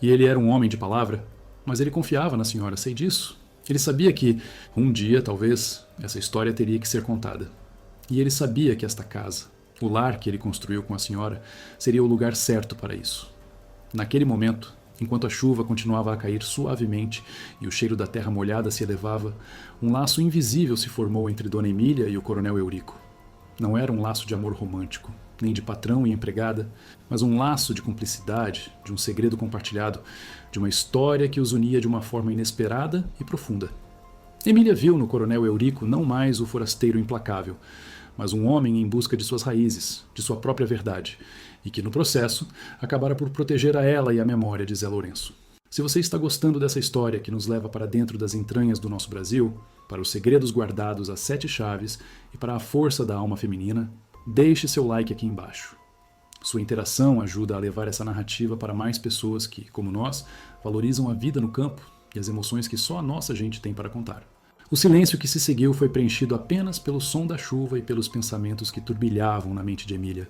e ele era um homem de palavra, mas ele confiava na senhora, sei disso. Ele sabia que, um dia, talvez, essa história teria que ser contada. E ele sabia que esta casa, o lar que ele construiu com a senhora, seria o lugar certo para isso. Naquele momento, enquanto a chuva continuava a cair suavemente e o cheiro da terra molhada se elevava, um laço invisível se formou entre dona Emília e o coronel Eurico. Não era um laço de amor romântico, nem de patrão e empregada, mas um laço de cumplicidade, de um segredo compartilhado, de uma história que os unia de uma forma inesperada e profunda. Emília viu no coronel Eurico não mais o forasteiro implacável, mas um homem em busca de suas raízes, de sua própria verdade, e que, no processo, acabara por proteger a ela e a memória de Zé Lourenço. Se você está gostando dessa história que nos leva para dentro das entranhas do nosso Brasil, para os segredos guardados às 7 chaves e para a força da alma feminina, deixe seu like aqui embaixo. Sua interação ajuda a levar essa narrativa para mais pessoas que, como nós, valorizam a vida no campo e as emoções que só a nossa gente tem para contar. O silêncio que se seguiu foi preenchido apenas pelo som da chuva e pelos pensamentos que turbilhavam na mente de Emília.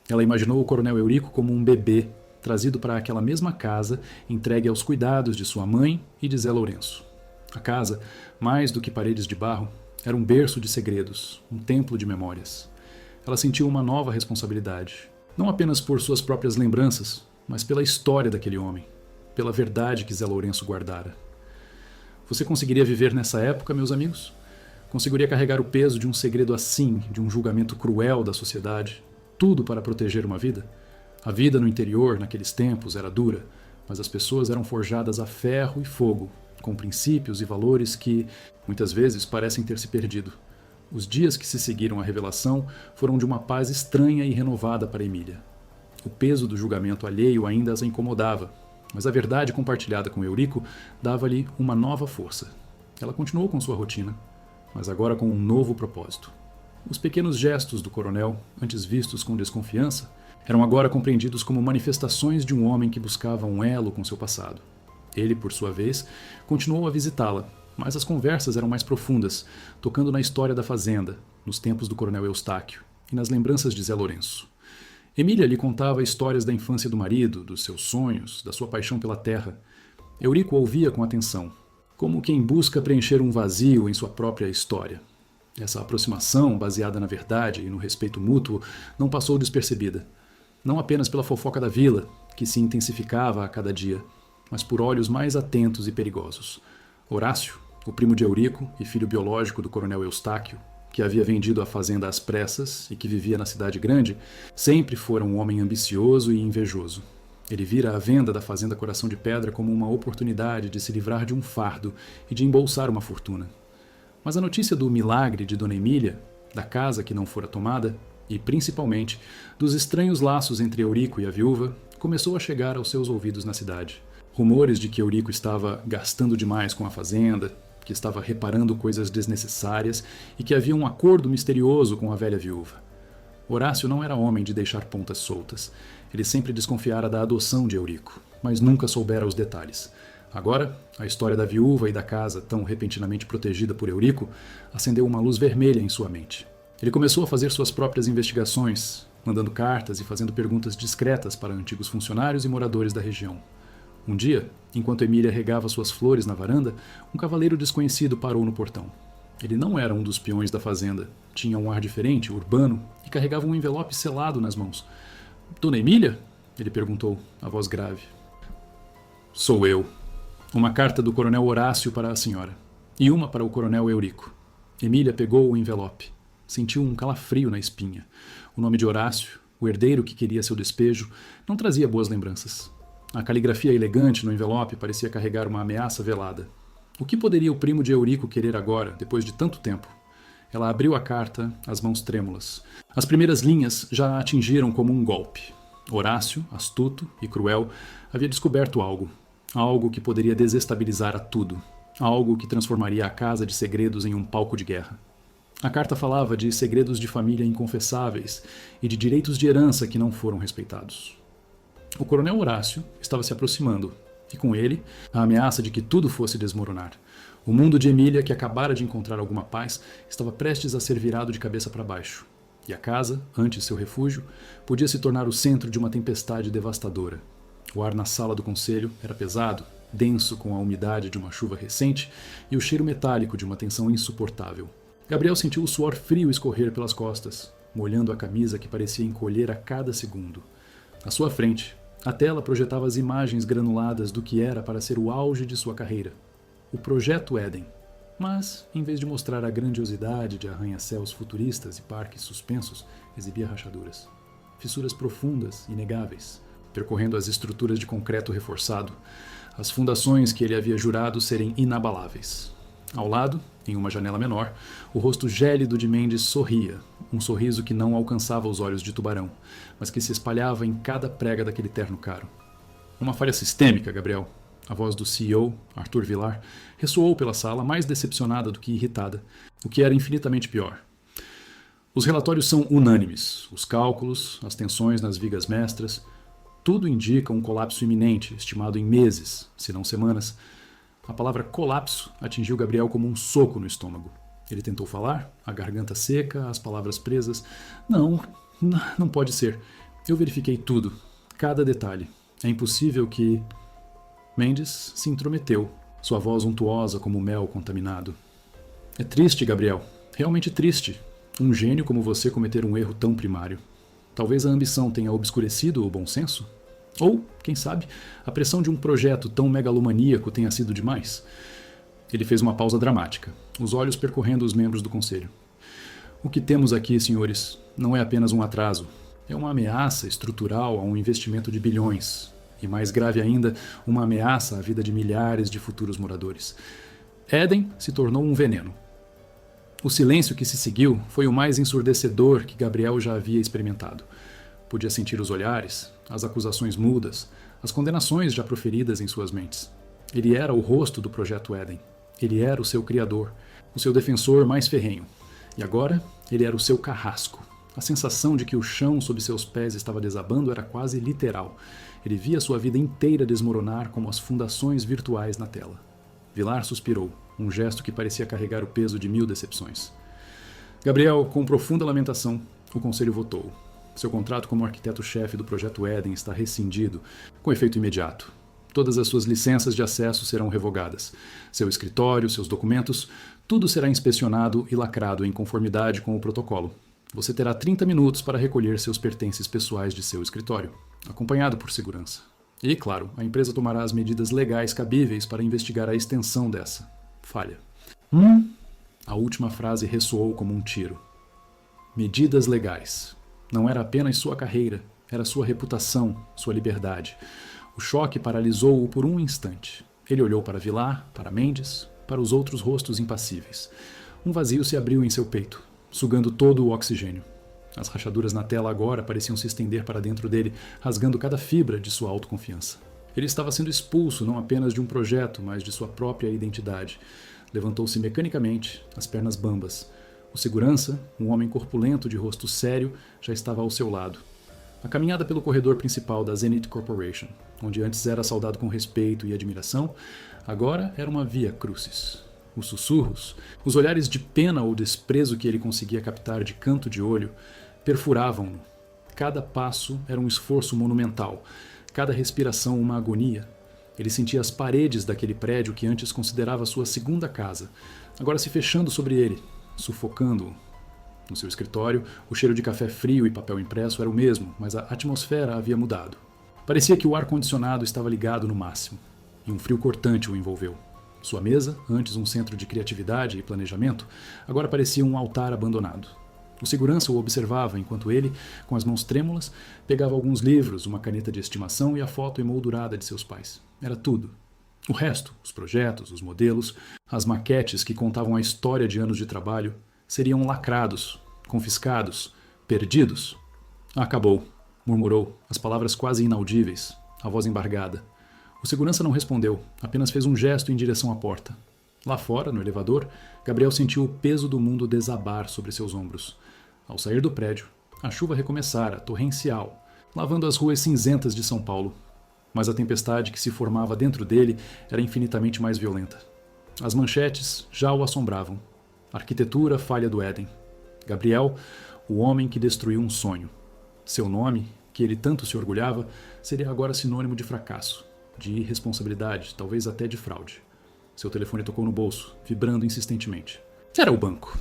Ela imaginou o coronel Eurico como um bebê, trazido para aquela mesma casa, entregue aos cuidados de sua mãe e de Zé Lourenço. A casa, mais do que paredes de barro, era um berço de segredos, um templo de memórias. Ela sentiu uma nova responsabilidade, não apenas por suas próprias lembranças, mas pela história daquele homem, pela verdade que Zé Lourenço guardara. Você conseguiria viver nessa época, meus amigos? Conseguiria carregar o peso de um segredo assim, de um julgamento cruel da sociedade, tudo para proteger uma vida? A vida no interior, naqueles tempos, era dura, mas as pessoas eram forjadas a ferro e fogo, com princípios e valores que, muitas vezes, parecem ter se perdido. Os dias que se seguiram à revelação foram de uma paz estranha e renovada para Emília. O peso do julgamento alheio ainda as incomodava, mas a verdade compartilhada com Eurico dava-lhe uma nova força. Ela continuou com sua rotina, mas agora com um novo propósito. Os pequenos gestos do coronel, antes vistos com desconfiança, eram agora compreendidos como manifestações de um homem que buscava um elo com seu passado. Ele, por sua vez, continuou a visitá-la, mas as conversas eram mais profundas, tocando na história da fazenda, nos tempos do coronel Eustáquio e nas lembranças de Zé Lourenço. Emília lhe contava histórias da infância do marido, dos seus sonhos, da sua paixão pela terra. Eurico ouvia com atenção, como quem busca preencher um vazio em sua própria história. Essa aproximação, baseada na verdade e no respeito mútuo, não passou despercebida. Não apenas pela fofoca da vila, que se intensificava a cada dia, mas por olhos mais atentos e perigosos. Horácio, o primo de Eurico e filho biológico do coronel Eustáquio, que havia vendido a fazenda às pressas e que vivia na cidade grande, sempre fora um homem ambicioso e invejoso. Ele vira a venda da fazenda Coração de Pedra como uma oportunidade de se livrar de um fardo e de embolsar uma fortuna. Mas a notícia do milagre de Dona Emília, da casa que não fora tomada, e, principalmente, dos estranhos laços entre Eurico e a viúva, começou a chegar aos seus ouvidos na cidade. Rumores de que Eurico estava gastando demais com a fazenda, que estava reparando coisas desnecessárias e que havia um acordo misterioso com a velha viúva. Horácio não era homem de deixar pontas soltas. Ele sempre desconfiara da adoção de Eurico, mas nunca soubera os detalhes. Agora, a história da viúva e da casa, tão repentinamente protegida por Eurico, acendeu uma luz vermelha em sua mente. Ele começou a fazer suas próprias investigações, mandando cartas e fazendo perguntas discretas para antigos funcionários e moradores da região. Um dia, enquanto Emília regava suas flores na varanda, um cavaleiro desconhecido parou no portão. Ele não era um dos peões da fazenda. Tinha um ar diferente, urbano, e carregava um envelope selado nas mãos. "Dona Emília?" ele perguntou, a voz grave. "Sou eu. Uma carta do coronel Horácio para a senhora, e uma para o coronel Eurico." Emília pegou o envelope. Sentiu um calafrio na espinha. O nome de Horácio, o herdeiro que queria seu despejo, não trazia boas lembranças. A caligrafia elegante no envelope parecia carregar uma ameaça velada. O que poderia o primo de Eurico querer agora, depois de tanto tempo? Ela abriu a carta, as mãos trêmulas. As primeiras linhas já a atingiram como um golpe. Horácio, astuto e cruel, havia descoberto algo. Algo que poderia desestabilizar a tudo. Algo que transformaria a casa de segredos em um palco de guerra. A carta falava de segredos de família inconfessáveis e de direitos de herança que não foram respeitados. O coronel Horácio estava se aproximando, e com ele, a ameaça de que tudo fosse desmoronar. O mundo de Emília, que acabara de encontrar alguma paz, estava prestes a ser virado de cabeça para baixo. E a casa, antes seu refúgio, podia se tornar o centro de uma tempestade devastadora. O ar na sala do conselho era pesado, denso com a umidade de uma chuva recente e o cheiro metálico de uma tensão insuportável. Gabriel sentiu o suor frio escorrer pelas costas, molhando a camisa que parecia encolher a cada segundo. À sua frente, a tela projetava as imagens granuladas do que era para ser o auge de sua carreira. O Projeto Éden. Mas, em vez de mostrar a grandiosidade de arranha-céus futuristas e parques suspensos, exibia rachaduras. Fissuras profundas, inegáveis, percorrendo as estruturas de concreto reforçado, as fundações que ele havia jurado serem inabaláveis. Ao lado, em uma janela menor, o rosto gélido de Mendes sorria, um sorriso que não alcançava os olhos de Tubarão, mas que se espalhava em cada prega daquele terno caro. "Uma falha sistêmica, Gabriel." A voz do CEO, Arthur Vilar, ressoou pela sala mais decepcionada do que irritada, o que era infinitamente pior. "Os relatórios são unânimes. Os cálculos, as tensões nas vigas mestras, tudo indica um colapso iminente, estimado em meses, se não semanas." A palavra colapso atingiu Gabriel como um soco no estômago. Ele tentou falar, a garganta seca, as palavras presas. Não pode ser. Eu verifiquei tudo, cada detalhe. É impossível que... Mendes se intrometeu, sua voz untuosa como mel contaminado. "É triste, Gabriel. Realmente triste. Um gênio como você cometer um erro tão primário. Talvez a ambição tenha obscurecido o bom senso? Ou, quem sabe, a pressão de um projeto tão megalomaníaco tenha sido demais?" Ele fez uma pausa dramática, os olhos percorrendo os membros do conselho. "O que temos aqui, senhores, não é apenas um atraso. É uma ameaça estrutural a um investimento de bilhões. E mais grave ainda, uma ameaça à vida de milhares de futuros moradores. Éden se tornou um veneno." O silêncio que se seguiu foi o mais ensurdecedor que Gabriel já havia experimentado. Podia sentir os olhares, as acusações mudas, as condenações já proferidas em suas mentes. Ele era o rosto do Projeto Éden. Ele era o seu criador, o seu defensor mais ferrenho. E agora, ele era o seu carrasco. A sensação de que o chão sob seus pés estava desabando era quase literal. Ele via sua vida inteira desmoronar como as fundações virtuais na tela. Vilar suspirou, um gesto que parecia carregar o peso de 1000 decepções. Gabriel, com profunda lamentação, o conselho votou. Seu contrato como arquiteto-chefe do Projeto Éden está rescindido, com efeito imediato. Todas as suas licenças de acesso serão revogadas. Seu escritório, seus documentos, tudo será inspecionado e lacrado em conformidade com o protocolo. Você terá 30 minutos para recolher seus pertences pessoais de seu escritório, acompanhado por segurança. E, claro, a empresa tomará as medidas legais cabíveis para investigar a extensão dessa falha. A última frase ressoou como um tiro. Medidas legais. Não era apenas sua carreira, era sua reputação, sua liberdade. O choque paralisou-o por um instante. Ele olhou para Vilar, para Mendes, para os outros rostos impassíveis. Um vazio se abriu em seu peito, sugando todo o oxigênio. As rachaduras na tela agora pareciam se estender para dentro dele, rasgando cada fibra de sua autoconfiança. Ele estava sendo expulso não apenas de um projeto, mas de sua própria identidade. Levantou-se mecanicamente, as pernas bambas. O segurança, um homem corpulento de rosto sério, já estava ao seu lado. A caminhada pelo corredor principal da Zenith Corporation, onde antes era saudado com respeito e admiração, agora era uma via crucis. Os sussurros, os olhares de pena ou desprezo que ele conseguia captar de canto de olho, perfuravam-no. Cada passo era um esforço monumental, cada respiração uma agonia. Ele sentia as paredes daquele prédio que antes considerava sua segunda casa, agora se fechando sobre ele, sufocando-o. No seu escritório, o cheiro de café frio e papel impresso era o mesmo, mas a atmosfera havia mudado. Parecia que o ar-condicionado estava ligado no máximo, e um frio cortante o envolveu. Sua mesa, antes um centro de criatividade e planejamento, agora parecia um altar abandonado. O segurança o observava enquanto ele, com as mãos trêmulas, pegava alguns livros, uma caneta de estimação e a foto emoldurada de seus pais. Era tudo. O resto, os projetos, os modelos, as maquetes que contavam a história de anos de trabalho, seriam lacrados, confiscados, perdidos. Acabou, murmurou, as palavras quase inaudíveis, a voz embargada. O segurança não respondeu, apenas fez um gesto em direção à porta. Lá fora, no elevador, Gabriel sentiu o peso do mundo desabar sobre seus ombros. Ao sair do prédio, a chuva recomeçara, torrencial, lavando as ruas cinzentas de São Paulo. Mas a tempestade que se formava dentro dele era infinitamente mais violenta. As manchetes já o assombravam. Arquitetura falha do Éden. Gabriel, o homem que destruiu um sonho. Seu nome, que ele tanto se orgulhava, seria agora sinônimo de fracasso, de irresponsabilidade, talvez até de fraude. Seu telefone tocou no bolso, vibrando insistentemente. Era o banco.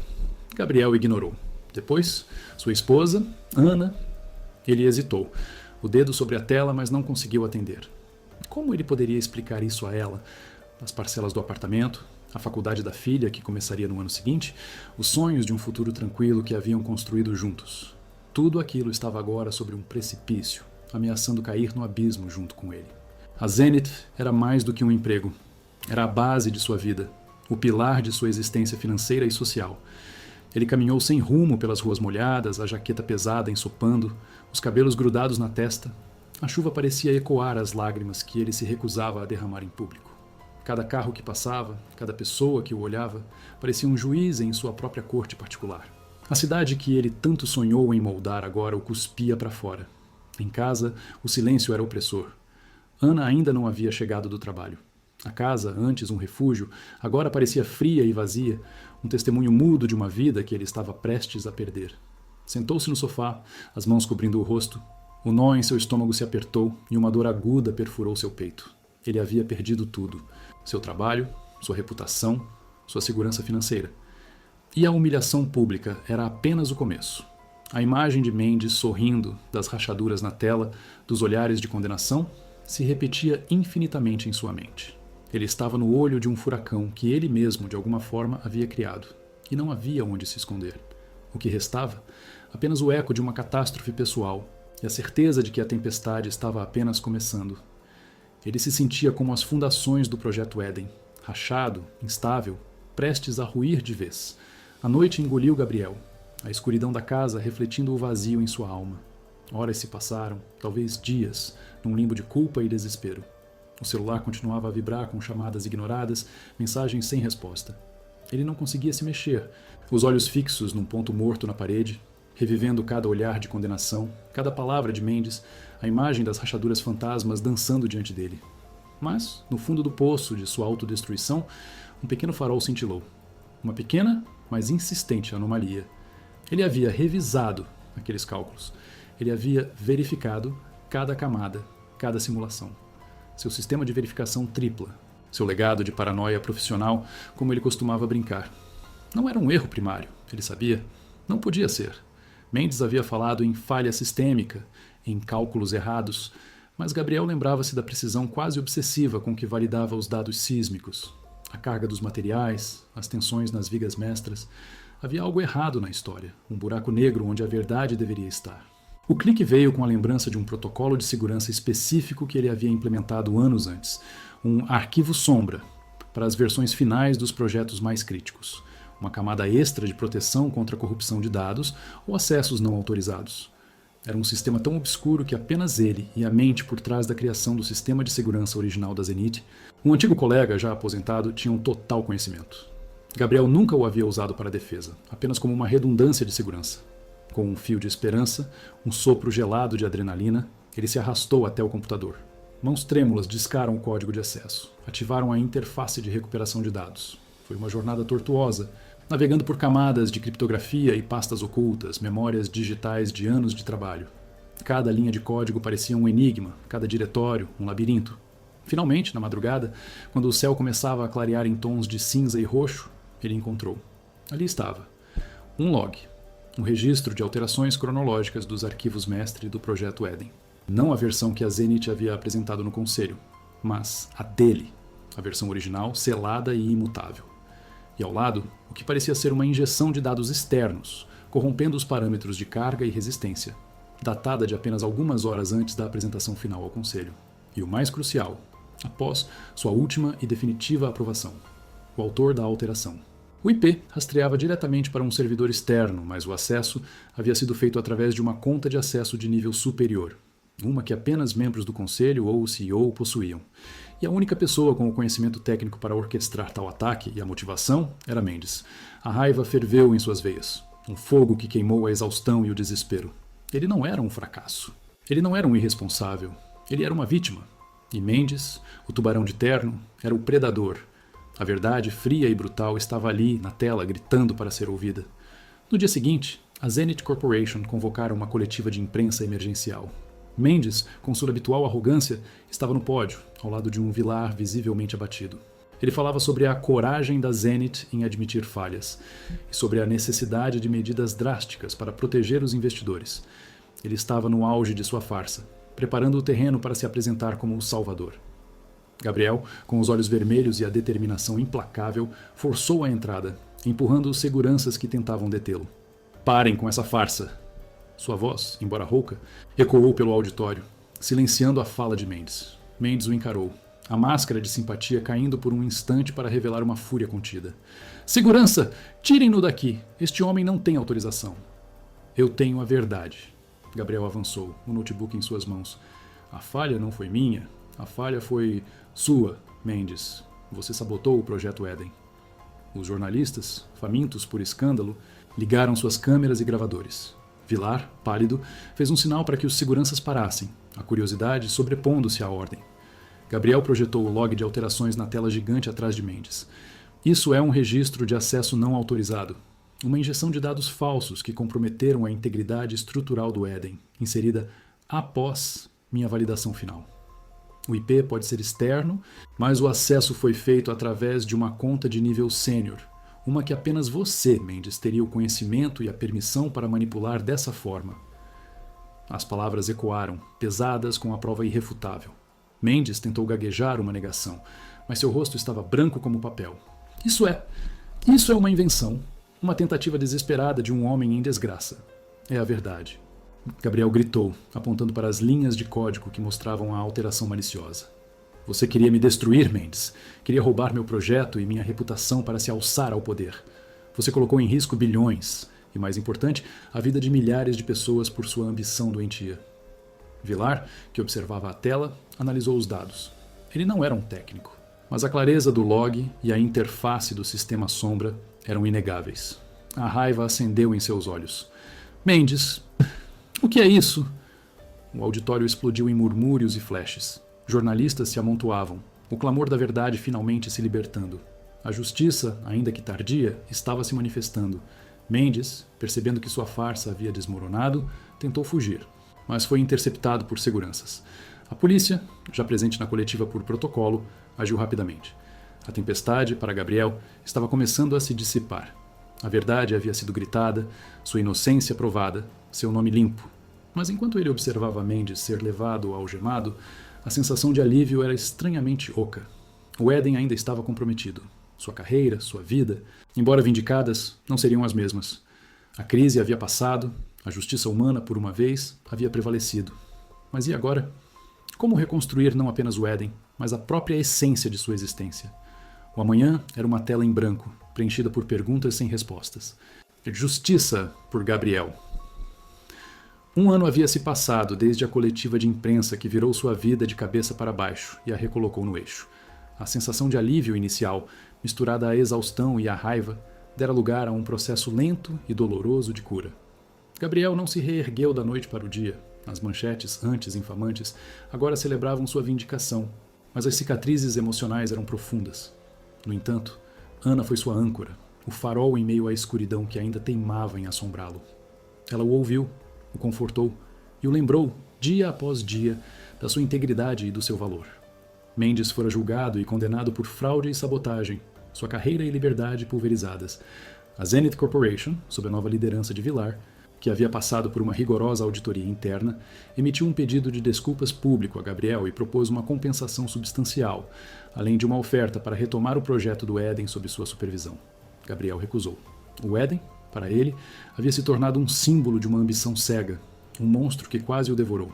Gabriel ignorou. Depois, sua esposa, Ana. Ele hesitou, o dedo sobre a tela, mas não conseguiu atender. Como ele poderia explicar isso a ela? As parcelas do apartamento, a faculdade da filha, que começaria no ano seguinte, os sonhos de um futuro tranquilo que haviam construído juntos. Tudo aquilo estava agora sobre um precipício, ameaçando cair no abismo junto com ele. A Zenith era mais do que um emprego. Era a base de sua vida, o pilar de sua existência financeira e social. Ele caminhou sem rumo pelas ruas molhadas, a jaqueta pesada ensopando, os cabelos grudados na testa. A chuva parecia ecoar as lágrimas que ele se recusava a derramar em público. Cada carro que passava, cada pessoa que o olhava, parecia um juiz em sua própria corte particular. A cidade que ele tanto sonhou em moldar agora o cuspia para fora. Em casa, o silêncio era opressor. Ana ainda não havia chegado do trabalho. A casa, antes um refúgio, agora parecia fria e vazia, um testemunho mudo de uma vida que ele estava prestes a perder. Sentou-se no sofá, as mãos cobrindo o rosto. O nó em seu estômago se apertou e uma dor aguda perfurou seu peito. Ele havia perdido tudo. Seu trabalho, sua reputação, sua segurança financeira. E a humilhação pública era apenas o começo. A imagem de Mendes sorrindo, das rachaduras na tela, dos olhares de condenação, se repetia infinitamente em sua mente. Ele estava no olho de um furacão que ele mesmo, de alguma forma, havia criado. E não havia onde se esconder. O que restava? Apenas o eco de uma catástrofe pessoal e a certeza de que a tempestade estava apenas começando. Ele se sentia como as fundações do Projeto Éden, rachado, instável, prestes a ruir de vez. A noite engoliu Gabriel, a escuridão da casa refletindo o vazio em sua alma. Horas se passaram, talvez dias, num limbo de culpa e desespero. O celular continuava a vibrar com chamadas ignoradas, mensagens sem resposta. Ele não conseguia se mexer, os olhos fixos num ponto morto na parede, revivendo cada olhar de condenação, cada palavra de Mendes, a imagem das rachaduras fantasmas dançando diante dele. Mas, no fundo do poço de sua autodestruição, um pequeno farol cintilou. Uma pequena, mas insistente anomalia. Ele havia revisado aqueles cálculos. Ele havia verificado cada camada, cada simulação. Seu sistema de verificação tripla. Seu legado de paranoia profissional, como ele costumava brincar. Não era um erro primário, ele sabia. Não podia ser. Mendes havia falado em falha sistêmica, em cálculos errados, mas Gabriel lembrava-se da precisão quase obsessiva com que validava os dados sísmicos. A carga dos materiais, as tensões nas vigas mestras. Havia algo errado na história, um buraco negro onde a verdade deveria estar. O clique veio com a lembrança de um protocolo de segurança específico que ele havia implementado anos antes, um arquivo sombra, para as versões finais dos projetos mais críticos, uma camada extra de proteção contra a corrupção de dados ou acessos não autorizados. Era um sistema tão obscuro que apenas ele e a mente por trás da criação do sistema de segurança original da Zenith, um antigo colega já aposentado, tinham total conhecimento. Gabriel nunca o havia usado para a defesa, apenas como uma redundância de segurança. Com um fio de esperança, um sopro gelado de adrenalina, ele se arrastou até o computador. Mãos trêmulas discaram o código de acesso, ativaram a interface de recuperação de dados. Foi uma jornada tortuosa, navegando por camadas de criptografia e pastas ocultas, memórias digitais de anos de trabalho. Cada linha de código parecia um enigma, cada diretório um labirinto. Finalmente, na madrugada, quando o céu começava a clarear em tons de cinza e roxo, ele encontrou. Ali estava. Um log. Um registro de alterações cronológicas dos arquivos mestre do Projeto Eden. Não a versão que a Zenith havia apresentado no conselho, mas a dele, a versão original, selada e imutável. E ao lado, o que parecia ser uma injeção de dados externos, corrompendo os parâmetros de carga e resistência, datada de apenas algumas horas antes da apresentação final ao conselho. E o mais crucial, após sua última e definitiva aprovação, o autor da alteração. O IP rastreava diretamente para um servidor externo, mas o acesso havia sido feito através de uma conta de acesso de nível superior, uma que apenas membros do conselho ou o CEO possuíam. E a única pessoa com o conhecimento técnico para orquestrar tal ataque e a motivação era Mendes. A raiva ferveu em suas veias, um fogo que queimou a exaustão e o desespero. Ele não era um fracasso. Ele não era um irresponsável. Ele era uma vítima. E Mendes, o tubarão de terno, era o predador. A verdade fria e brutal estava ali, na tela, gritando para ser ouvida. No dia seguinte, a Zenith Corporation convocara uma coletiva de imprensa emergencial. Mendes, com sua habitual arrogância, estava no pódio, ao lado de um Vilar visivelmente abatido. Ele falava sobre a coragem da Zenith em admitir falhas e sobre a necessidade de medidas drásticas para proteger os investidores. Ele estava no auge de sua farsa, preparando o terreno para se apresentar como o salvador. Gabriel, com os olhos vermelhos e a determinação implacável, forçou a entrada, empurrando os seguranças que tentavam detê-lo. Parem com essa farsa! Sua voz, embora rouca, ecoou pelo auditório, silenciando a fala de Mendes. Mendes o encarou, a máscara de simpatia caindo por um instante para revelar uma fúria contida. Segurança! Tirem-no daqui! Este homem não tem autorização. Eu tenho a verdade. Gabriel avançou, o notebook em suas mãos. A falha não foi minha. A falha foi sua, Mendes. Você sabotou o Projeto Eden. Os jornalistas, famintos por escândalo, ligaram suas câmeras e gravadores. Vilar, pálido, fez um sinal para que os seguranças parassem, a curiosidade sobrepondo-se à ordem. Gabriel projetou o log de alterações na tela gigante atrás de Mendes. Isso é um registro de acesso não autorizado. Uma injeção de dados falsos que comprometeram a integridade estrutural do Eden, inserida após minha validação final. O IP pode ser externo, mas o acesso foi feito através de uma conta de nível sênior, uma que apenas você, Mendes, teria o conhecimento e a permissão para manipular dessa forma. As palavras ecoaram, pesadas com a prova irrefutável. Mendes tentou gaguejar uma negação, mas seu rosto estava branco como papel. Isso é uma invenção, uma tentativa desesperada de um homem em desgraça. É a verdade. Gabriel gritou, apontando para as linhas de código que mostravam a alteração maliciosa. Você queria me destruir, Mendes. Queria roubar meu projeto e minha reputação para se alçar ao poder. Você colocou em risco bilhões, e mais importante, a vida de milhares de pessoas por sua ambição doentia. Vilar, que observava a tela, analisou os dados. Ele não era um técnico, mas a clareza do log e a interface do sistema sombra eram inegáveis. A raiva acendeu em seus olhos. Mendes, o que é isso? O auditório explodiu em murmúrios e flashes. Jornalistas se amontoavam, o clamor da verdade finalmente se libertando. A justiça, ainda que tardia, estava se manifestando. Mendes, percebendo que sua farsa havia desmoronado, tentou fugir, mas foi interceptado por seguranças. A polícia, já presente na coletiva por protocolo, agiu rapidamente. A tempestade, para Gabriel, estava começando a se dissipar. A verdade havia sido gritada, sua inocência provada, seu nome limpo. Mas enquanto ele observava Mendes ser levado algemado, a sensação de alívio era estranhamente oca. O Eden ainda estava comprometido. sua carreira, sua vida, embora vindicadas, não seriam as mesmas. A crise havia passado, a justiça humana, por uma vez, havia prevalecido. Mas e agora? Como reconstruir não apenas o Éden, mas a própria essência de sua existência? O amanhã era uma tela em branco, preenchida por perguntas sem respostas. Justiça por Gabriel. Um ano havia se passado desde a coletiva de imprensa que virou sua vida de cabeça para baixo e a recolocou no eixo. A sensação de alívio inicial, misturada à exaustão e à raiva, dera lugar a um processo lento e doloroso de cura. Gabriel não se reergueu da noite para o dia. As manchetes, antes infamantes, agora celebravam sua vindicação, mas as cicatrizes emocionais eram profundas. No entanto, Ana foi sua âncora, o farol em meio à escuridão que ainda teimava em assombrá-lo. Ela o ouviu, o confortou e o lembrou, dia após dia, da sua integridade e do seu valor. Mendes fora julgado e condenado por fraude e sabotagem, sua carreira e liberdade pulverizadas. A Zenith Corporation, sob a nova liderança de Vilar, que havia passado por uma rigorosa auditoria interna, emitiu um pedido de desculpas público a Gabriel e propôs uma compensação substancial, além de uma oferta para retomar o projeto do Éden sob sua supervisão. Gabriel recusou. O Éden, para ele, havia se tornado um símbolo de uma ambição cega, um monstro que quase o devorou.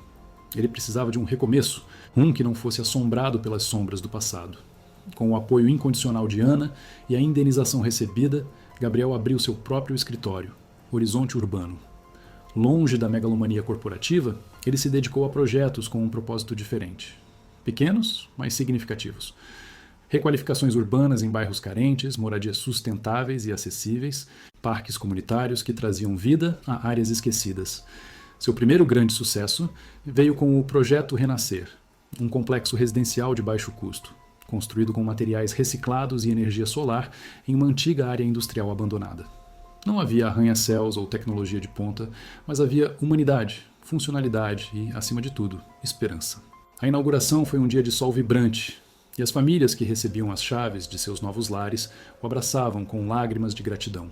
Ele precisava de um recomeço, um que não fosse assombrado pelas sombras do passado. Com o apoio incondicional de Ana e a indenização recebida, Gabriel abriu seu próprio escritório, Horizonte Urbano. Longe da megalomania corporativa, ele se dedicou a projetos com um propósito diferente. Pequenos, mas significativos. Requalificações urbanas em bairros carentes, moradias sustentáveis e acessíveis, parques comunitários que traziam vida a áreas esquecidas. Seu primeiro grande sucesso veio com o Projeto Renascer, um complexo residencial de baixo custo, construído com materiais reciclados e energia solar em uma antiga área industrial abandonada. Não havia arranha-céus ou tecnologia de ponta, mas havia humanidade, funcionalidade e, acima de tudo, esperança. A inauguração foi um dia de sol vibrante, e as famílias que recebiam as chaves de seus novos lares o abraçavam com lágrimas de gratidão.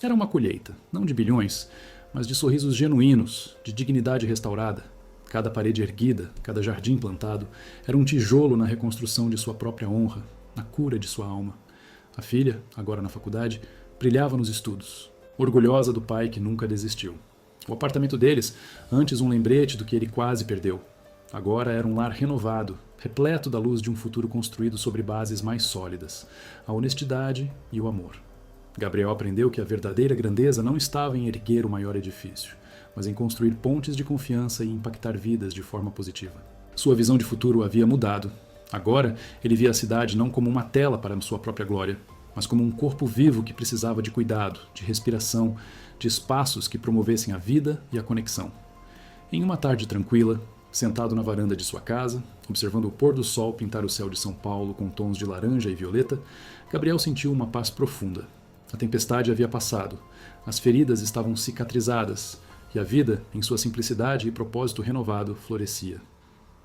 Era uma colheita, não de bilhões, mas de sorrisos genuínos, de dignidade restaurada. Cada parede erguida, cada jardim plantado, era um tijolo na reconstrução de sua própria honra, na cura de sua alma. A filha, agora na faculdade, brilhava nos estudos, orgulhosa do pai que nunca desistiu. O apartamento deles, antes um lembrete do que ele quase perdeu, agora era um lar renovado, repleto da luz de um futuro construído sobre bases mais sólidas, a honestidade e o amor. Gabriel aprendeu que a verdadeira grandeza não estava em erguer o maior edifício, mas em construir pontes de confiança e impactar vidas de forma positiva. Sua visão de futuro havia mudado. Agora, ele via a cidade não como uma tela para sua própria glória, mas como um corpo vivo que precisava de cuidado, de respiração, de espaços que promovessem a vida e a conexão. Em uma tarde tranquila, sentado na varanda de sua casa, observando o pôr do sol pintar o céu de São Paulo com tons de laranja e violeta, Gabriel sentiu uma paz profunda. A tempestade havia passado, as feridas estavam cicatrizadas, e a vida, em sua simplicidade e propósito renovado, florescia.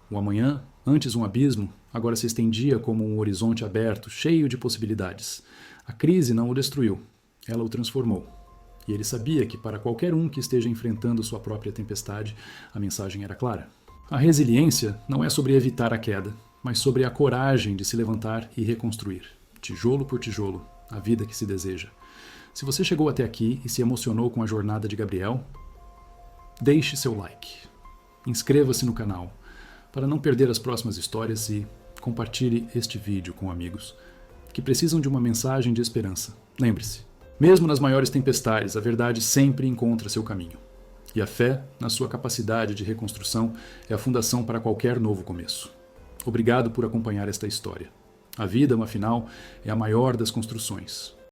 O amanhã, antes um abismo, agora se estendia como um horizonte aberto, cheio de possibilidades. A crise não o destruiu, ela o transformou. E ele sabia que para qualquer um que esteja enfrentando sua própria tempestade, a mensagem era clara. A resiliência não é sobre evitar a queda, mas sobre a coragem de se levantar e reconstruir, tijolo por tijolo, a vida que se deseja. Se você chegou até aqui e se emocionou com a jornada de Gabriel, deixe seu like, inscreva-se no canal, para não perder as próximas histórias e compartilhe este vídeo com amigos que precisam de uma mensagem de esperança. Lembre-se, mesmo nas maiores tempestades, a verdade sempre encontra seu caminho. E a fé, na sua capacidade de reconstrução, é a fundação para qualquer novo começo. Obrigado por acompanhar esta história. A vida, afinal, é a maior das construções.